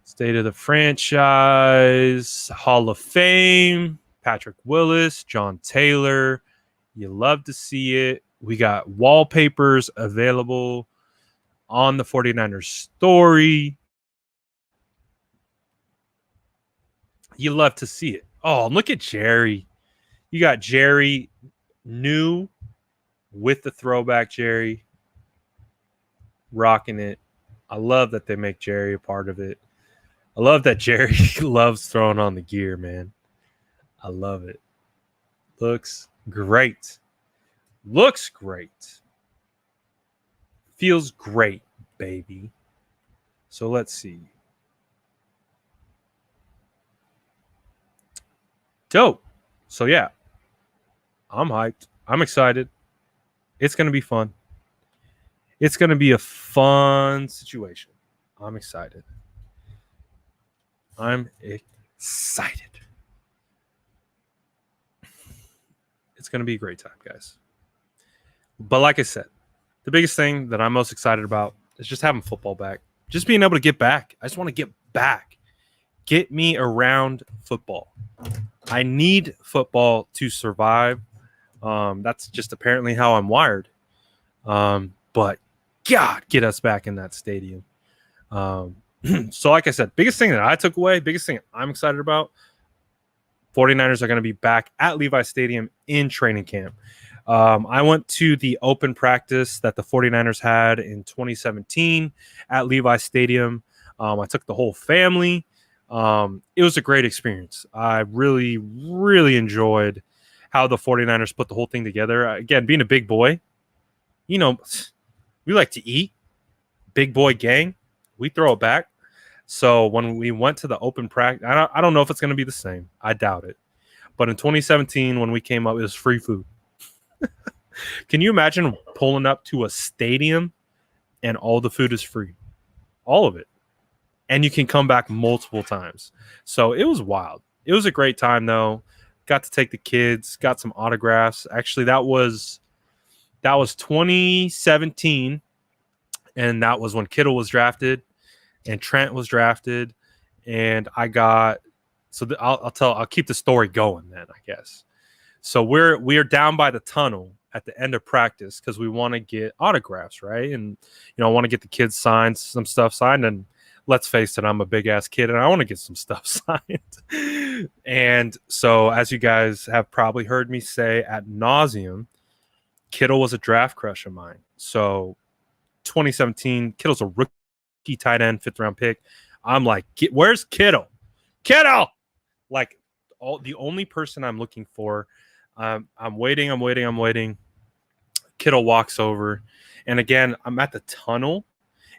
State of the franchise, Hall of Fame, Patrick Willis, John Taylor. You love to see it. We got wallpapers available on the 49ers story. You love to see it. Oh, look at Jerry. You got Jerry new with the throwback Jerry. Rocking it. I love that they make Jerry a part of it. I love that Jerry loves throwing on the gear, man. I love it. Looks great. Feels great, baby. So let's see. Dope. So yeah, I'm hyped. I'm excited. It's going to be fun. It's going to be a fun situation. I'm excited. I'm excited. It's going to be a great time, guys. But like I said, the biggest thing that I'm most excited about is just having football back. Just being able to get back. I just want to get back. Get me around football. I need football to survive. That's just apparently how I'm wired. But God, get us back in that stadium. So like I said, biggest thing that I took away, biggest thing I'm excited about, 49ers are going to be back at Levi Stadium in training camp. I went to the open practice that the 49ers had in 2017 at Levi Stadium. I took the whole family. It was a great experience. I really, really enjoyed how the 49ers put the whole thing together. Again, being a big boy, you know, we like to eat. Big boy gang. We throw it back. So when we went to the open practice, I don't know if it's going to be the same. I doubt it. But in 2017, when we came up, it was free food. Can you imagine pulling up to a stadium and all the food is free? All of it. And you can come back multiple times. So it was wild. It was a great time, though. Got to take the kids, got some autographs. Actually, that was 2017, and that was when Kittle was drafted and Trent was drafted, and I got I'll keep the story going then, I guess. So we are down by the tunnel at the end of practice because we want to get autographs, right? And I want to get the kids some stuff signed. And let's face it, I'm a big ass kid and I want to get some stuff signed. And so, as you guys have probably heard me say ad nauseum, Kittle was a draft crush of mine. So 2017, Kittle's a rookie tight end, 5th round pick. I'm like, where's Kittle? Kittle! Like, the only person I'm looking for. I'm waiting. Kittle walks over. And again, I'm at the tunnel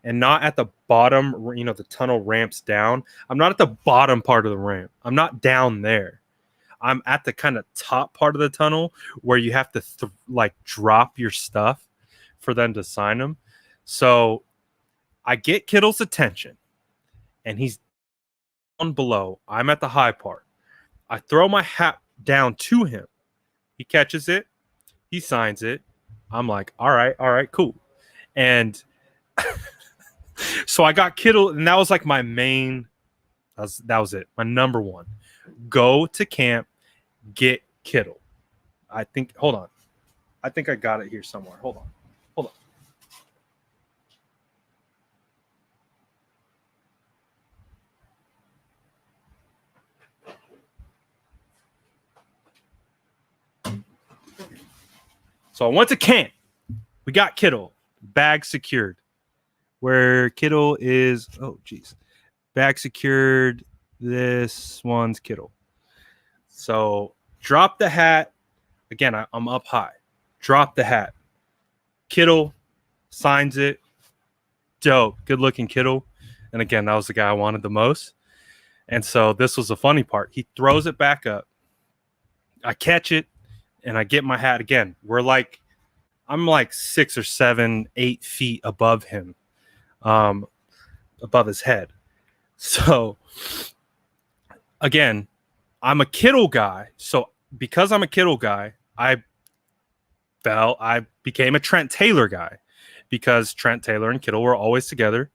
and not at the bottom. The tunnel ramps down. I'm not at the bottom part of the ramp. I'm not down there. I'm at the kind of top part of the tunnel where you have to drop your stuff for them to sign them. So I get Kittle's attention and he's down below. I'm at the high part. I throw my hat down to him. He catches it. He signs it. I'm like, all right, cool. And so I got Kittle, and that was like my main. That was it. My number one. Go to camp, get Kittle. Hold on. I think I got it here somewhere. Hold on. So I went to camp. We got Kittle. Bag secured. Where Kittle is, bag secured. This one's Kittle. So drop the hat. Again, I'm up high. Drop the hat. Kittle signs it. Dope. Good looking Kittle. And again, that was the guy I wanted the most. And so this was the funny part. He throws it back up. I catch it. And I get my hat again. I'm like 6 or 7, 8 feet above him, above his head. So again, I'm a Kittle guy. So because I'm a Kittle guy, I became a Trent Taylor guy because Trent Taylor and Kittle were always together.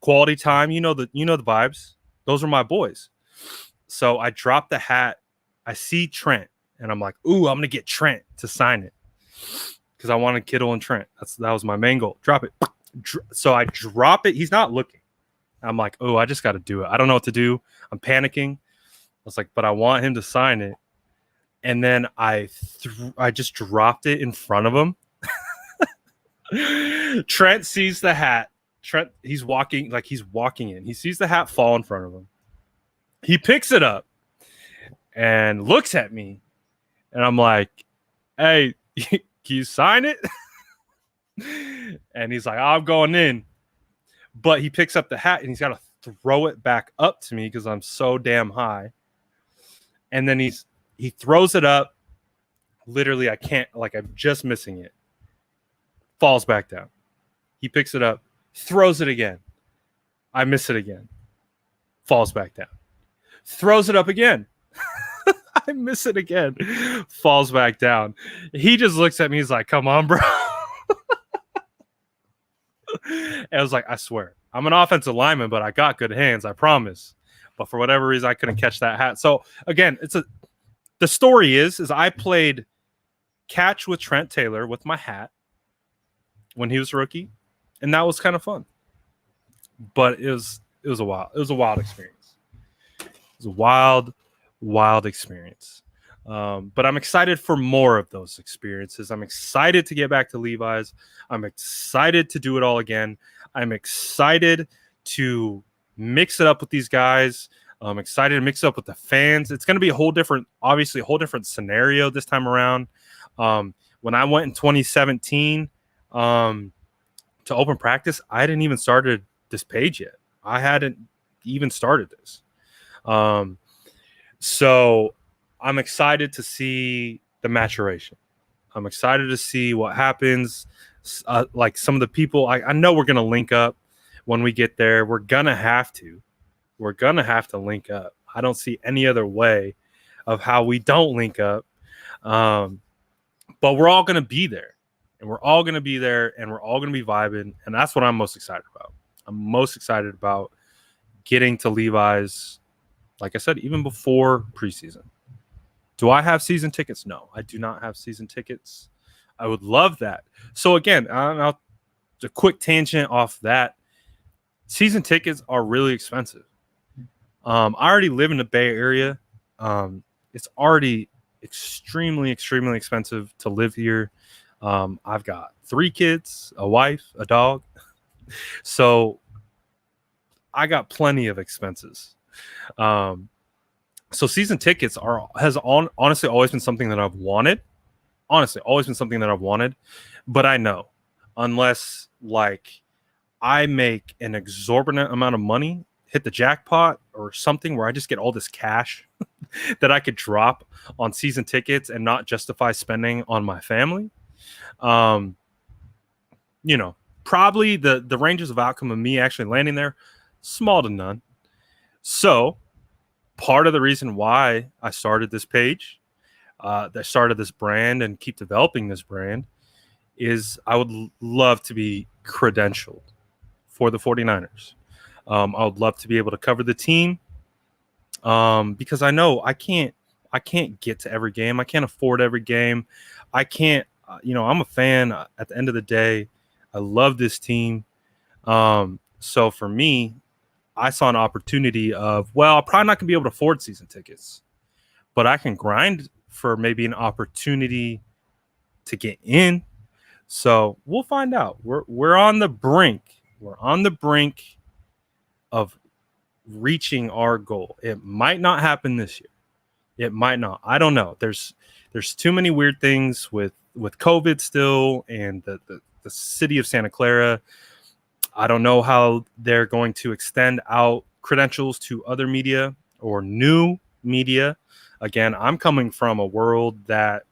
Quality time, you know the vibes. Those are my boys. So I drop the hat. I see Trent. And I'm like, ooh, I'm going to get Trent to sign it because I wanted Kittle and Trent. That was my main goal. Drop it. So I drop it. He's not looking. I'm like, oh, I just got to do it. I don't know what to do. I'm panicking. I was like, but I want him to sign it. And then I just dropped it in front of him. Trent sees the hat. He's walking in. He sees the hat fall in front of him. He picks it up and looks at me. And I'm like, hey, can you sign it? And he's like, I'm going in. But he picks up the hat and he's got to throw it back up to me because I'm so damn high. And then He throws it up. Literally, I can't, like, I'm just missing it. Falls back down. He picks it up, throws it again. I miss it again. Falls back down. Throws it up again. I miss it again. Falls back down. He just looks at me. He's like, come on, bro. And I was like, I swear, I'm an offensive lineman, but I got good hands, I promise. But for whatever reason, I couldn't catch that hat. So again, the story is I played catch with Trent Taylor with my hat when he was a rookie, and that was kind of fun. But it was a wild experience. It was a wild experience. But I'm excited for more of those experiences. I'm excited to get back to Levi's. I'm excited to do it all again. I'm excited to mix it up with these guys. I'm excited to mix it up with the fans. It's going to be a whole different scenario this time around. When I went in 2017 to open practice, I hadn't even started this page yet. I hadn't even started this. So I'm excited to see the maturation. I'm excited to see what happens. Like some of the people, I know we're going to link up when we get there. We're going to have to. We're going to have to link up. I don't see any other way of how we don't link up. But we're all going to be there. And we're all going to be there. And we're all going to be vibing. And that's what I'm most excited about. I'm most excited about getting to Levi's, like I said, even before preseason. Do I have season tickets? No, I do not have season tickets. I would love that. So again, a quick tangent off that. Season tickets are really expensive. I already live in the Bay Area. It's already extremely expensive to live here. I've got 3 kids, a wife, a dog. So I got plenty of expenses. So season tickets has honestly always been something that I've wanted. Honestly, always been something that I've wanted. But I know, unless like I make an exorbitant amount of money, hit the jackpot or something where I just get all this cash that I could drop on season tickets and not justify spending on my family. Probably the ranges of outcome of me actually landing there, small to none. So part of the reason why I started this page, that started this brand and keep developing this brand, is I would love to be credentialed for the 49ers. I would love to be able to cover the team because I know I can't get to every game. I can't afford every game. I can't, I'm a fan at the end of the day. I love this team. So for me, I saw an opportunity of, I'm probably not going to be able to afford season tickets, but I can grind for maybe an opportunity to get in. So we'll find out. We're on the brink. We're on the brink of reaching our goal. It might not happen this year. It might not. I don't know. There's too many weird things with COVID still, and the city of Santa Clara. I don't know how they're going to extend out credentials to other media or new media. Again, I'm coming from a world that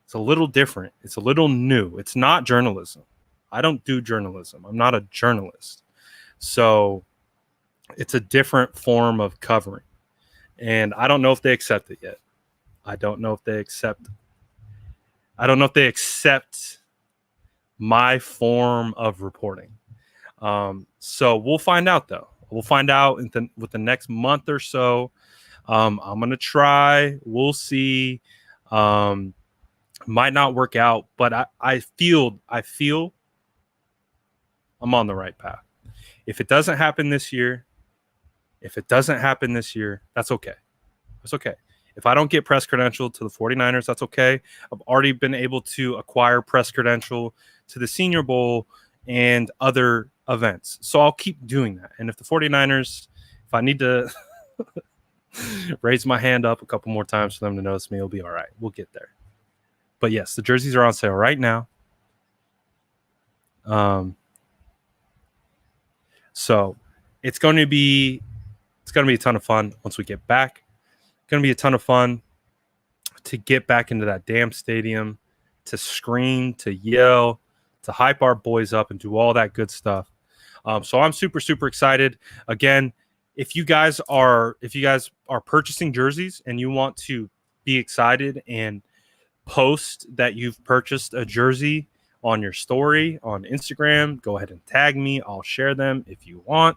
it's a little different. It's a little new. It's not journalism. I don't do journalism. I'm not a journalist. So it's a different form of covering. And I don't know if they accept it yet. I don't know if they accept my form of reporting. So we'll find out, though. We'll find out with the next month or so. I'm going to try. We'll see. Might not work out, but I feel I'm on the right path. If it doesn't happen this year, that's okay. That's okay. If I don't get press credential to the 49ers, that's okay. I've already been able to acquire press credential to the Senior Bowl and other events. So I'll keep doing that. And if the 49ers, if I need to raise my hand up a couple more times for them to notice me, it'll be all right. We'll get there. But yes, the jerseys are on sale right now. So it's going to be a ton of fun once we get back. It's going to be a ton of fun to get back into that damn stadium, to scream, to yell, to hype our boys up and do all that good stuff. So I'm super, super excited. Again, if you guys are purchasing jerseys and you want to be excited and post that you've purchased a jersey on your story on Instagram, go ahead and tag me. I'll share them if you want.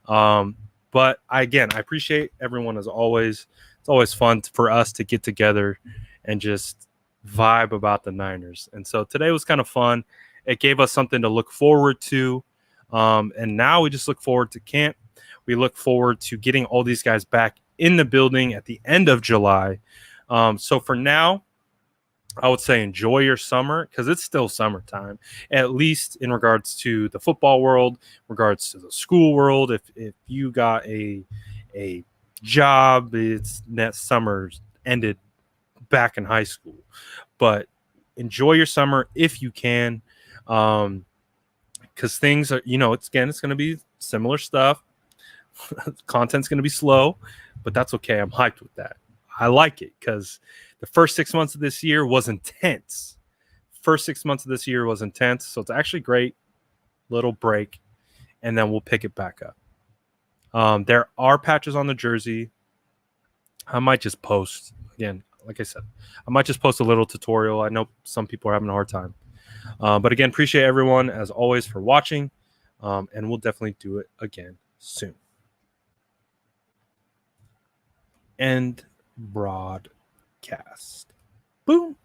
But I appreciate everyone as always. It's always fun for us to get together and just vibe about the Niners. And so today was kind of fun. It gave us something to look forward to. And now we just look forward to camp. We look forward to getting all these guys back in the building at the end of July. So for now, I would say enjoy your summer because it's still summertime, at least in regards to the football world, regards to the school world. If you got a job, it's that summer's ended back in high school. But enjoy your summer if you can. Because things are, it's going to be similar stuff. Content's going to be slow, but that's okay. I'm hyped with that. I like it because the first 6 months of this year was intense. So it's actually great. Little break, and then we'll pick it back up. There are patches on the jersey. I might just post, again, like I said, I might just post a little tutorial. I know some people are having a hard time. But again, appreciate everyone, as always, for watching. And we'll definitely do it again soon. End broadcast. Boom.